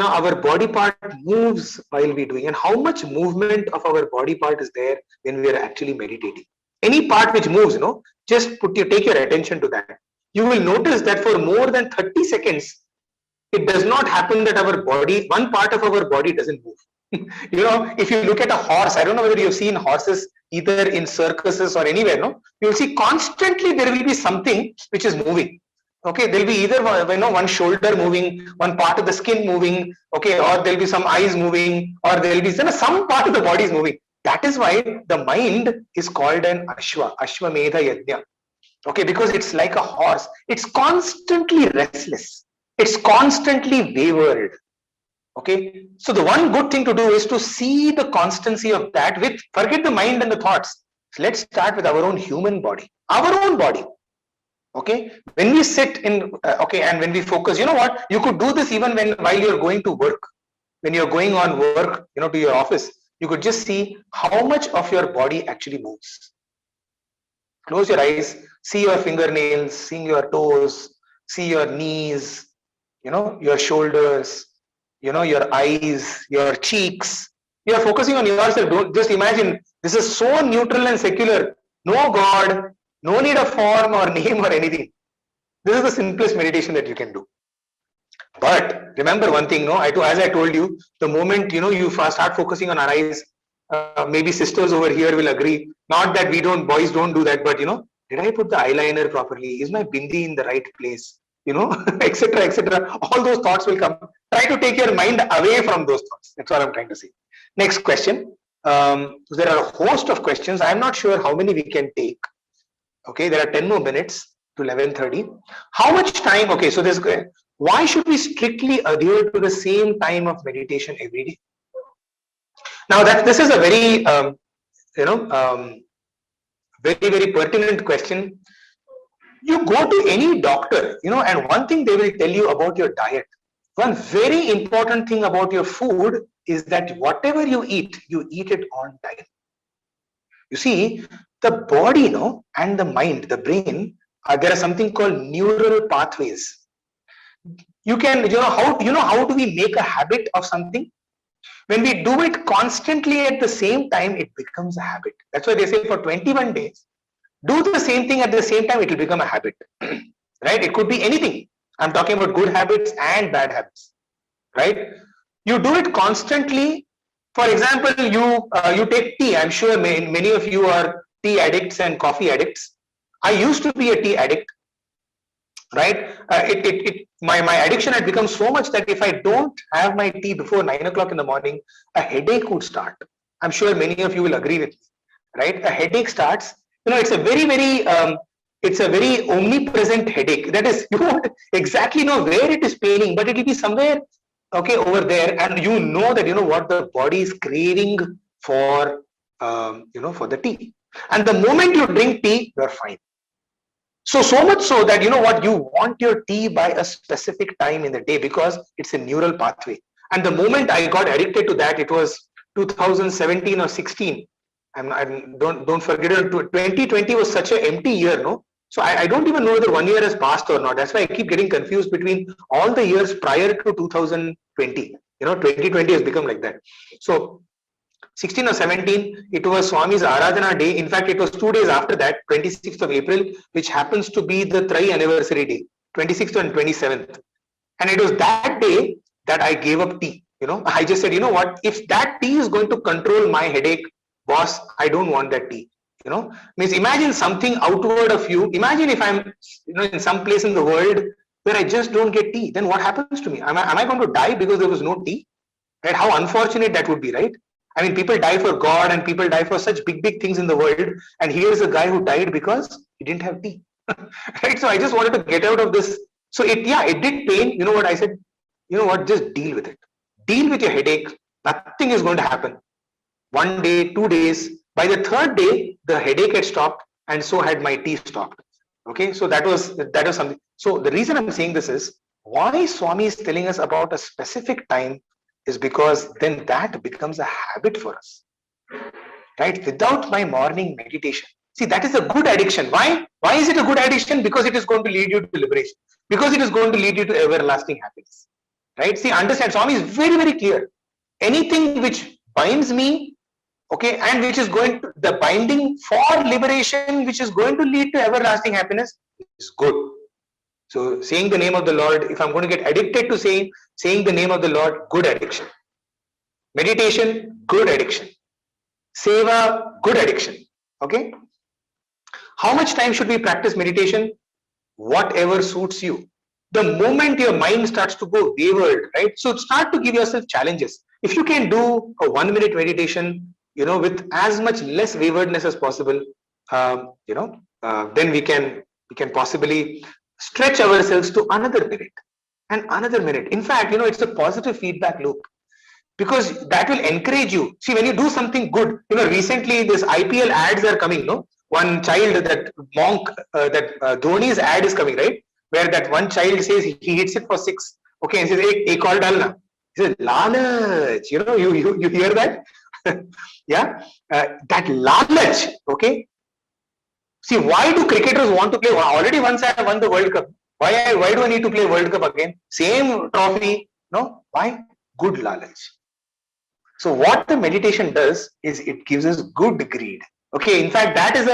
our body part moves while we're doing, and how much movement of our body part is there when we are actually meditating. Any part which moves, just take your attention to that. You will notice that for more than 30 seconds, it does not happen that our body, one part of our body doesn't move. If you look at a horse, I don't know whether you've seen horses either in circuses or anywhere, you'll see constantly there will be something which is moving. Okay, there'll be either one shoulder moving, one part of the skin moving, okay, or there'll be some eyes moving, or there'll be some part of the body is moving. That is why the mind is called an Ashwamedha Yajna. Okay, because it's like a horse. It's constantly restless. It's constantly wavered. Okay, so the one good thing to do is to see the constancy of that with, forget the mind and the thoughts. So let's start with our own human body, our own body. Okay, when we sit in, and when we focus, you know what, you could do this even while you're going to work. When you're going on work, to your office, you could just see how much of your body actually moves. Close your eyes, see your fingernails, see your toes, see your knees, your shoulders, your eyes, your cheeks. You are focusing on yourself. Don't just imagine, this is so neutral and secular. No God, no need of form or name or anything. This is the simplest meditation that you can do. But remember one thing, as I told you, the moment you start focusing on our eyes, maybe sisters over here will agree. Not that boys don't do that, but did I put the eyeliner properly? Is my bindi in the right place? Etc., etc. All those thoughts will come. Try to take your mind away from those thoughts. That's what I'm trying to say. Next question. There are a host of questions. I'm not sure how many we can take. Okay, there are 10 more minutes to 11:30. How much time? Okay, so why should we strictly adhere to the same time of meditation every day? Now this is a very, very, very pertinent question. You go to any doctor, and one thing they will tell you about your diet. One very important thing about your food is that whatever you eat it on time. You see, the body, and the mind, the brain, there are something called neural pathways. You can, how do we make a habit of something? When we do it constantly at the same time, it becomes a habit. That's why they say for 21 days, do the same thing at the same time, it will become a habit. Right? It could be anything. I'm talking about good habits and bad habits. Right? You do it constantly. For example, you take tea. I'm sure many of you are tea addicts and coffee addicts. I used to be a tea addict. Right? My addiction had become so much that if I don't have my tea before 9 o'clock in the morning, a headache would start. I'm sure many of you will agree with me. Right? A headache starts. It's a very, very, it's a very omnipresent headache. That is, you won't exactly know where it is paining, but it will be somewhere, okay, over there, and you know that, you know what, the body is craving for, for the tea. And the moment you drink tea, you're fine. So much so that, you know what, you want your tea by a specific time in the day because it's a neural pathway. And the moment I got addicted to that, it was 2017 or 16. Don't forget it. 2020 was such an empty year, no? So I don't even know whether 1 year has passed or not. That's why I keep getting confused between all the years prior to 2020. 2020 has become like that. So 16 or 17, it was Swami's Aradhana day. In fact, it was 2 days after that, 26th of April, which happens to be the Tri anniversary day, 26th and 27th. And it was that day that I gave up tea. I just said, you know what, if that tea is going to control my headache, boss, I don't want that tea. Means imagine something outward of you. Imagine if I'm, in some place in the world where I just don't get tea, then what happens to me? Am I going to die because there was no tea? Right? How unfortunate that would be, right? I mean, people die for God and people die for such big things in the world. And here's a guy who died because he didn't have tea. Right? So I just wanted to get out of this. So it did pain. You know what I said? You know what? Just deal with it. Deal with your headache. Nothing is going to happen. 1 day, 2 days. By the third day, the headache had stopped, and so had my tea stopped. Okay, so that was something. So the reason I'm saying this is why Swami is telling us about a specific time is because then that becomes a habit for us. Right? Without my morning meditation. See, that is a good addiction. Why? Why is it a good addiction? Because it is going to lead you to liberation. Because it is going to lead you to everlasting happiness. Right? See, understand, Swami is very, very clear. Anything which binds me, okay, and which is going to, the binding for liberation, which is going to lead to everlasting happiness, is good. So saying the name of the Lord, if I'm going to get addicted to saying the name of the Lord, good addiction. Meditation, good addiction. Seva, good addiction. Okay. How much time should we practice meditation? Whatever suits you. The moment your mind starts to go wayward, right? So start to give yourself challenges. If you can do a 1 minute meditation, with as much less waywardness as possible, then we can possibly stretch ourselves to another minute and another minute. In fact, it's a positive feedback loop because that will encourage you. See, when you do something good, recently this IPL ads are coming, no? One child, that monk, Dhoni's ad is coming, right? Where that one child says he hits it for 6. Okay, and says, "Ek call dalna." He says, "Lalach." You hear that? Yeah, that lalach. Okay. See, why do cricketers want to play? Already once I won the World Cup. Why do I need to play World Cup again? Same trophy. No, why? Good lalach. So what the meditation does is it gives us good greed. Okay, in fact, that is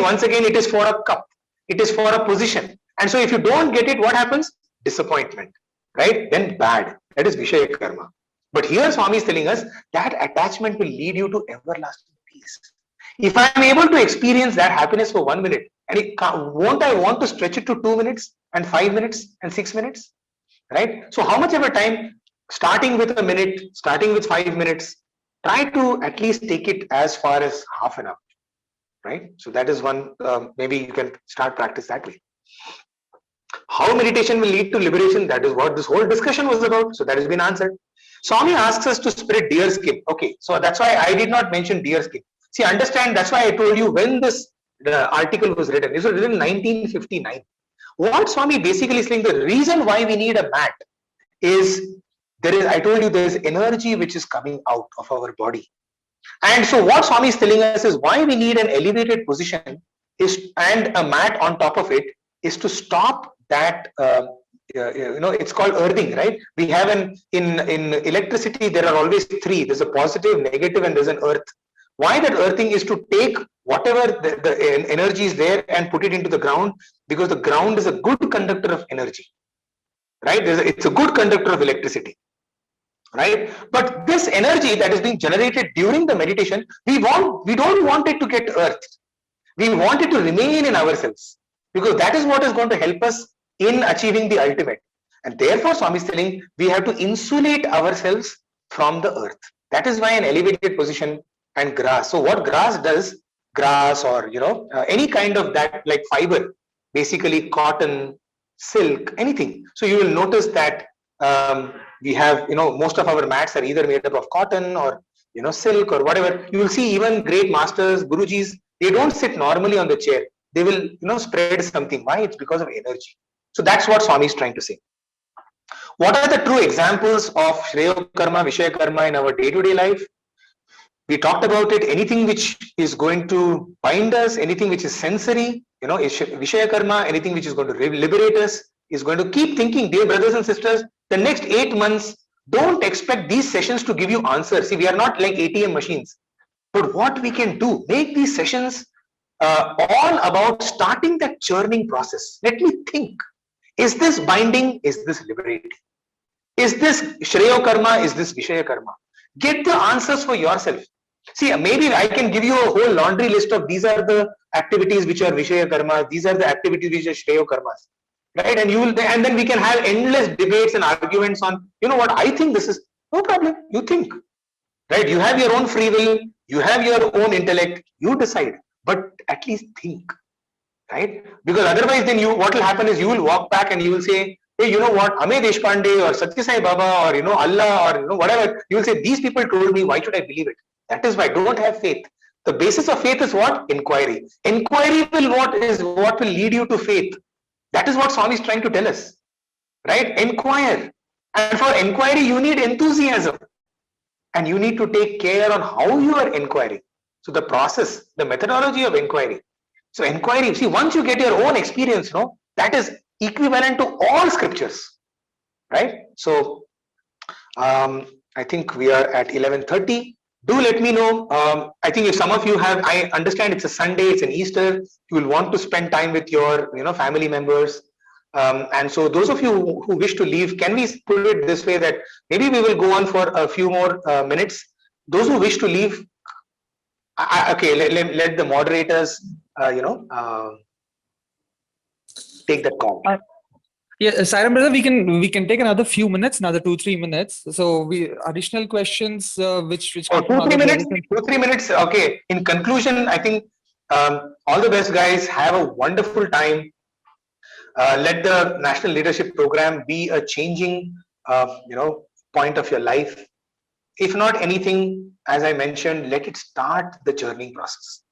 once again, it is for a cup. It is for a position. And so if you don't get it, what happens? Disappointment, right? Then bad. That is Vishaya Karma. But here Swami is telling us that attachment will lead you to everlasting peace. If I am able to experience that happiness for 1 minute, and won't I want to stretch it to 2 minutes and 5 minutes and 6 minutes, right? So how much ever time, starting with a minute, starting with 5 minutes, try to at least take it as far as half an hour, right? So that is one, maybe you can start practice that way. How meditation will lead to liberation, that is what this whole discussion was about. So that has been answered. Swami asks us to spread deer skin. Okay, so that's why I did not mention deer skin. See, understand, that's why I told you when the article was written. This was written in 1959. What Swami basically is saying, the reason why we need a mat is, I told you there is energy which is coming out of our body. And so what Swami is telling us is why we need an elevated position and a mat on top of it is to stop that, it's called earthing, right? We have in electricity, there are always 3. There's a positive, negative, and there's an earth. Why that earthing is to take whatever the energy is there and put it into the ground, because the ground is a good conductor of energy, right? It's a good conductor of electricity, right? But this energy that is being generated during the meditation, we don't want it to get earthed. We want it to remain in ourselves, because that is what is going to help us in achieving the ultimate. And therefore, Swami is telling we have to insulate ourselves from the earth. That is why an elevated position and grass. So what grass does, grass or, any kind of that like fiber, basically cotton, silk, anything. So you will notice that we have, most of our mats are either made up of cotton or, silk or whatever. You will see even great masters, Gurujis, they don't sit normally on the chair. They will, spread something. Why? It's because of energy. So that's what Swami is trying to say. What are the true examples of Shreya Karma, Vishaya Karma in our day-to-day life? We talked about it. Anything which is going to bind us, anything which is sensory, Vishaya Karma, anything which is going to liberate us, is going to keep thinking. Dear brothers and sisters, the next 8 months, don't expect these sessions to give you answers. See, we are not like ATM machines. But what we can do, make these sessions all about starting that churning process. Let me think. Is this binding? Is this liberating? Is this Shreya Karma? Is this Vishaya Karma? Get the answers for yourself. See, maybe I can give you a whole laundry list of these are the activities which are Vishaya Karma, these are the activities which are Shreya Karmas. Right? And then we can have endless debates and arguments on, what, I think this is, no problem. You think. Right? You have your own free will, you have your own intellect, you decide. But at least think. Right? Because otherwise then what will happen is you will walk back and you will say, hey, you know what, Amey Deshpande or Satya Sai Baba or Allah or whatever, you will say, these people told me, why should I believe it? That is why, don't have faith. The basis of faith is what? Inquiry. Inquiry what will lead you to faith. That is what Swami is trying to tell us. Right? Inquire. And for inquiry, you need enthusiasm. And you need to take care on how you are inquiring. So the process, the methodology of inquiry. So inquiry, see, once you get your own experience, that is equivalent to all scriptures, right? So I think we are at 11:30. Do let me know. I think if some of you have, I understand it's a Sunday, it's an Easter, you will want to spend time with your, family members. And so those of you who wish to leave, can we put it this way that maybe we will go on for a few more minutes. Those who wish to leave, okay, let the moderators, take that call. Yeah, Sairam brother, we can take another few minutes, another 2-3 minutes. So additional questions which 2-3 minutes. 2-3 minutes. Okay. In conclusion, I think all the best, guys. Have a wonderful time. Let the National Leadership Program be a changing, point of your life. If not anything, as I mentioned, let it start the churning process.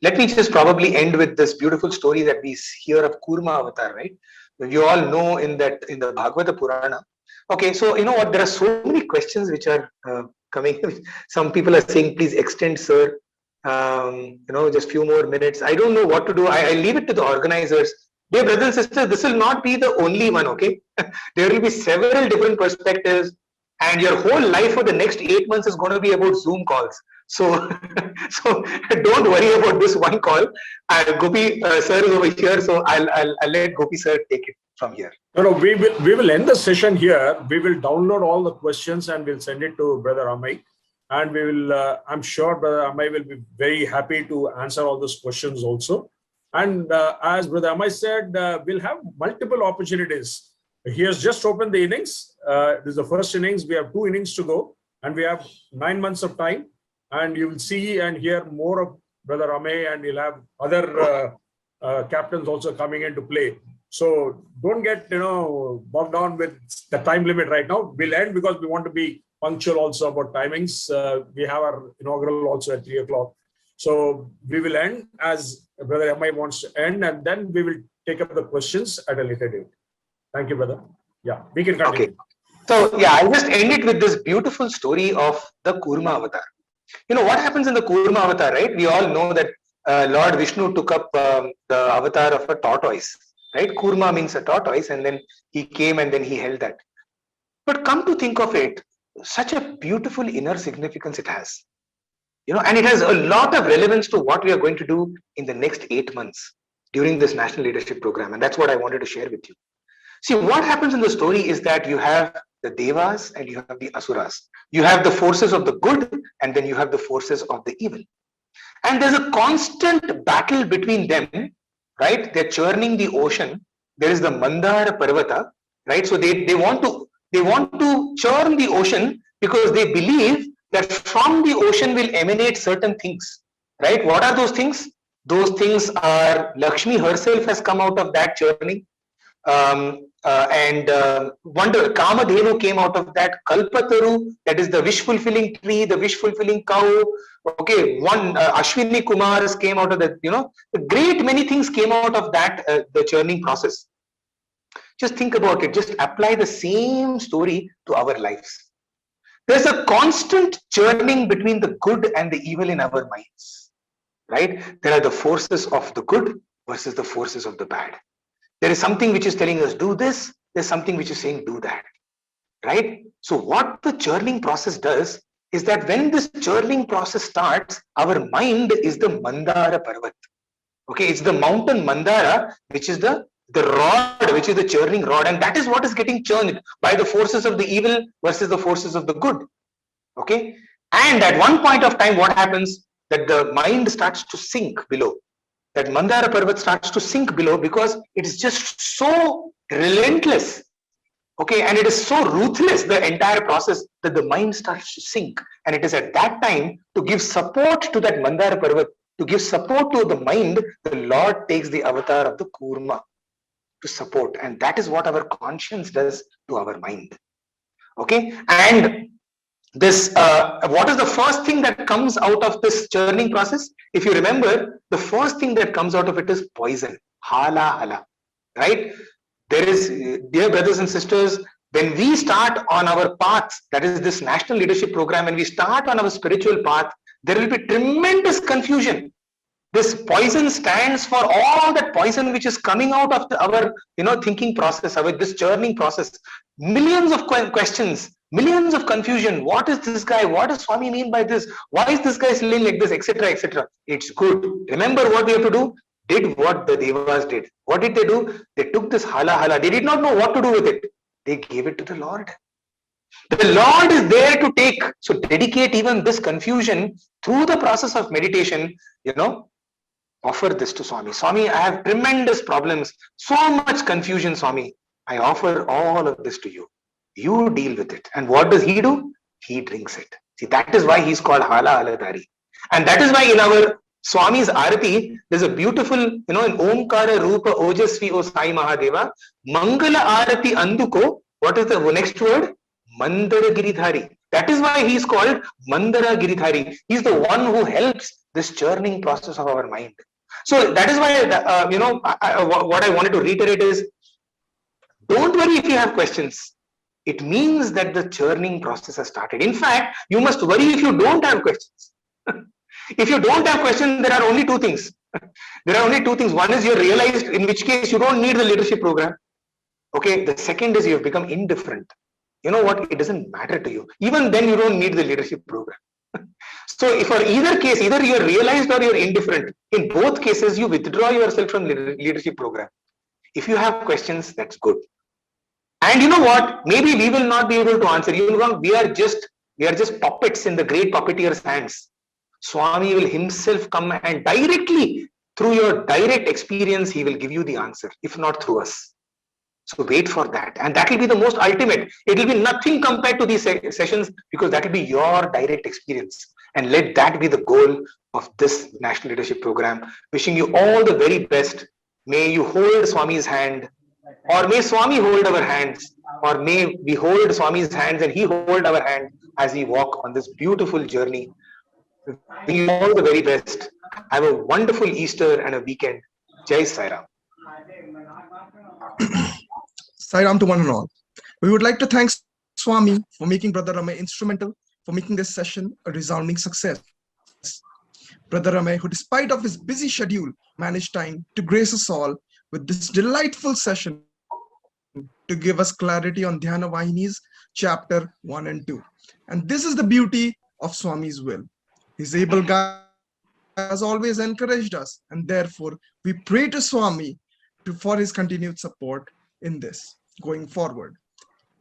Let me just probably end with this beautiful story that we hear of Kurma Avatar, right? You all know in the Bhagavata Purana. Okay, so you know what? There are so many questions which are coming. Some people are saying, please extend, sir. Just few more minutes. I don't know what to do. I leave it to the organizers. Dear brothers and sisters, this will not be the only one, okay? There will be several different perspectives, and your whole life for the next 8 months is going to be about Zoom calls. So don't worry about this one call. Gopi sir is over here, so I'll let Gopi sir take it from here. No, we will end the session here. We will download all the questions and we'll send it to Brother Amey. And we will, I'm sure Brother Amey will be very happy to answer all those questions also. And as Brother Amey said, we'll have multiple opportunities. He has just opened the innings. This is the first innings. We have 2 innings to go, and we have 9 months of time. And you will see and hear more of Brother Amey, and you'll have other captains also coming into play. So don't get bogged down with the time limit right now. We'll end because we want to be punctual also about timings. We have our inaugural also at 3 o'clock. So we will end as Brother Amey wants to end, and then we will take up the questions at a later date. Thank you, brother. Yeah, we can continue. Okay. So yeah, I'll just end it with this beautiful story of the Kurma Avatar. What happens in the Kurma Avatar, right? We all know that Lord Vishnu took up the avatar of a tortoise, right? Kurma means a tortoise, and then he came and then he held that. But come to think of it, such a beautiful inner significance it has. And it has a lot of relevance to what we are going to do in the next 8 months during this National Leadership Program. And that's what I wanted to share with you. See, what happens in the story is that you have the Devas and you have the Asuras. You have the forces of the good, and then you have the forces of the evil. And there's a constant battle between them, right? They're churning the ocean. There is the Mandara Parvata, right? So they want to churn the ocean because they believe that from the ocean will emanate certain things. right? What are those things? Those things are Lakshmi herself has come out of that journey. Wonder Kamadhenu came out of that. Kalpataru, that is the wish fulfilling tree, the wish fulfilling cow. Okay, Ashwini Kumars came out of that. The great many things came out of that, the churning process. Just think about it. Just apply the same story to our lives. There's a constant churning between the good and the evil in our minds, right? There are the forces of the good versus the forces of the bad. There is something which is telling us do this, there's something which is saying do that, right? So what the churning process does is that when this churning process starts, our mind is the Mandara Parvat. Okay, it's the mountain Mandara, which is the rod, which is the churning rod, and that is what is getting churned by the forces of the evil versus the forces of the good. Okay, and at one point of time, what happens? That the mind starts to sink below. That Mandara Parvat starts to sink below because it is just so relentless, okay, and it is so ruthless, the entire process, that the mind starts to sink. And it is at that time, to give support to that Mandara Parvat, to give support to the mind, the Lord takes the avatar of the Kurma to support, and that is what our conscience does to our mind. Okay, and this what is the first thing that comes out of this churning process? If you remember, the first thing that comes out of it is poison. Hala hala, right? There is, dear brothers and sisters, when we start on our path, that is this national leadership program, when we start on our spiritual path, there will be tremendous confusion. This poison stands for all that poison which is coming out of our thinking process, our this churning process. Millions of questions, millions of confusion. What is this guy? What does Swami mean by this? Why is this guy sitting like this, etc., etc.? It's good. Remember what we have to do? Did what the Devas did. What did they do? They took this hala hala. They did not know what to do with it. They gave it to the Lord. The Lord is there to take. So dedicate even this confusion through the process of meditation, offer this to Swami. Swami, I have tremendous problems, so much confusion, Swami. I offer all of this to you. You deal with it. And what does he do? He drinks it. See, that is why he's called Hala Aladari. And that is why in our Swami's Arati, there's a beautiful, in Omkara Rupa Ojasvi O Sai Mahadeva, Mangala Arati Anduko, what is the next word? Mandara Giridhari. That is why he's called Mandara Giridhari. He's the one who helps this churning process of our mind. So that is why, what I wanted to reiterate is, don't worry if you have questions. It means that the churning process has started. In fact, you must worry if you don't have questions. If you don't have questions, there are only two things. There are only two things. One is you're realized, in which case you don't need the leadership program. Okay. The second is you have become indifferent. You know what? It doesn't matter to you. Even then, you don't need the leadership program. So, if for either case, either you're realized or you're indifferent. In both cases, you withdraw yourself from the leadership program. If you have questions, that's good. And you know what? Maybe we will not be able to answer. We are just puppets in the great puppeteer's hands. Swami will himself come and directly, through your direct experience, he will give you the answer, if not through us. So wait for that. And that will be the most ultimate. It will be nothing compared to these sessions, because that will be your direct experience. And let that be the goal of this National Leadership Program. Wishing you all the very best. May you hold Swami's hand, or may Swami hold our hands, or may we hold Swami's hands and he hold our hand as we walk on this beautiful journey. Wishing you all the very best. Have a wonderful Easter and a weekend. Jai Sai Ram. Sai Ram to one and all. We would like to thank Swami for making Brother Ramay instrumental for making this session a resounding success. Brother Ramay, who despite of his busy schedule, managed time to grace us all with this delightful session to give us clarity on Dhyana Vahini's chapter 1 and 2. And this is the beauty of Swami's will. His able guide has always encouraged us, and therefore we pray to Swami for his continued support in this going forward.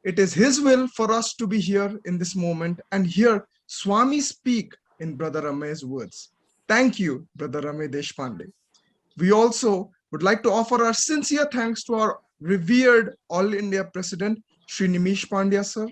It is his will for us to be here in this moment and hear Swami speak in Brother Ramay's words. Thank you, Brother Ramay Deshpande. We also would like to offer our sincere thanks to our revered All India President, Sri Nimish Pandya sir,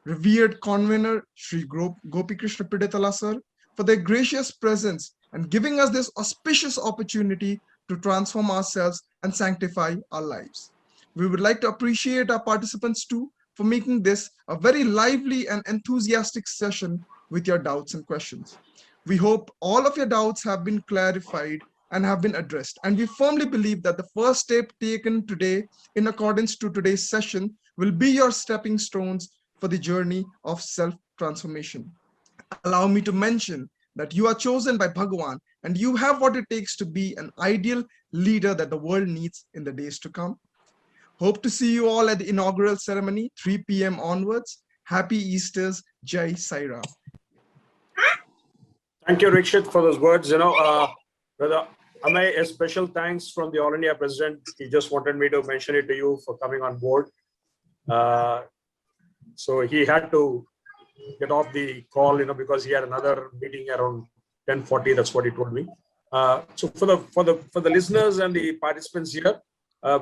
revered convener, Sri Gopi Krishna Piditala sir, for their gracious presence and giving us this auspicious opportunity to transform ourselves and sanctify our lives. We would like to appreciate our participants too for making this a very lively and enthusiastic session with your doubts and questions. We hope all of your doubts have been clarified and have been addressed. And we firmly believe that the first step taken today in accordance to today's session will be your stepping stones for the journey of self-transformation. Allow me to mention that you are chosen by Bhagavan and you have what it takes to be an ideal leader that the world needs in the days to come. Hope to see you all at the inaugural ceremony, 3 p.m. onwards. Happy Easters, Jai Sai Ram. Thank you, Rikshit, for those words. Brother Amay, a special thanks from the All India President. He just wanted me to mention it to you for coming on board. So he had to get off the call, because he had another meeting around 10:40. That's what he told me. So for the listeners and the participants here,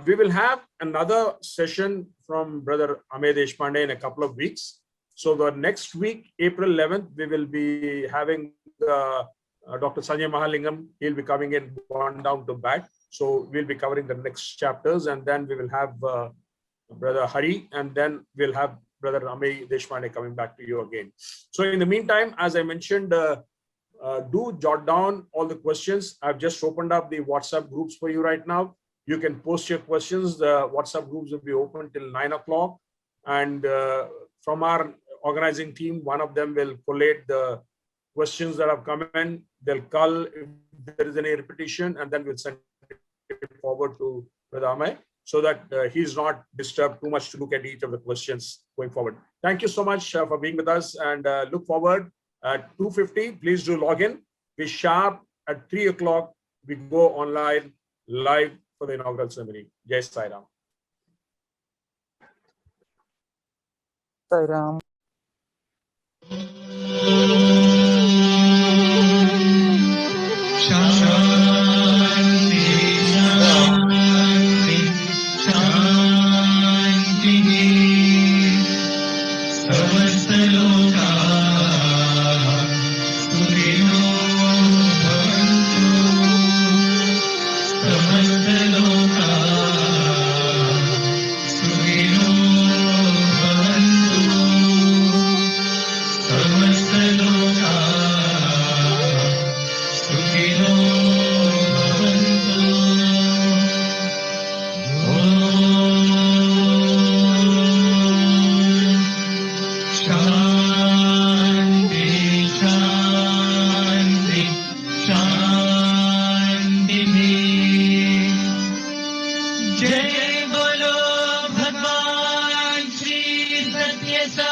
we will have another session from Brother Amay Deshpande in a couple of weeks. So the next week, April 11th, we will be having Dr. Sanjay Mahalingam. He'll be coming in one down to bat. So we'll be covering the next chapters, and then we will have Brother Hari, and then we'll have Brother Amay Deshpande coming back to you again. So in the meantime, as I mentioned, do jot down all the questions. I've just opened up the WhatsApp groups for you right now. You can post your questions. The WhatsApp groups will be open till 9 o'clock. And from our organizing team, one of them will collate the questions that have come in. They'll call if there is any repetition, and then we'll send it forward to Brother Amay so that he's not disturbed too much to look at each of the questions going forward. Thank you so much for being with us, and look forward at 2:50. Please do log in. Be sharp at 3 o'clock. We go online live for the inaugural ceremony. Jai Sai Ram. Sai Ram. जय बोलो भगवान श्री सत्य साई।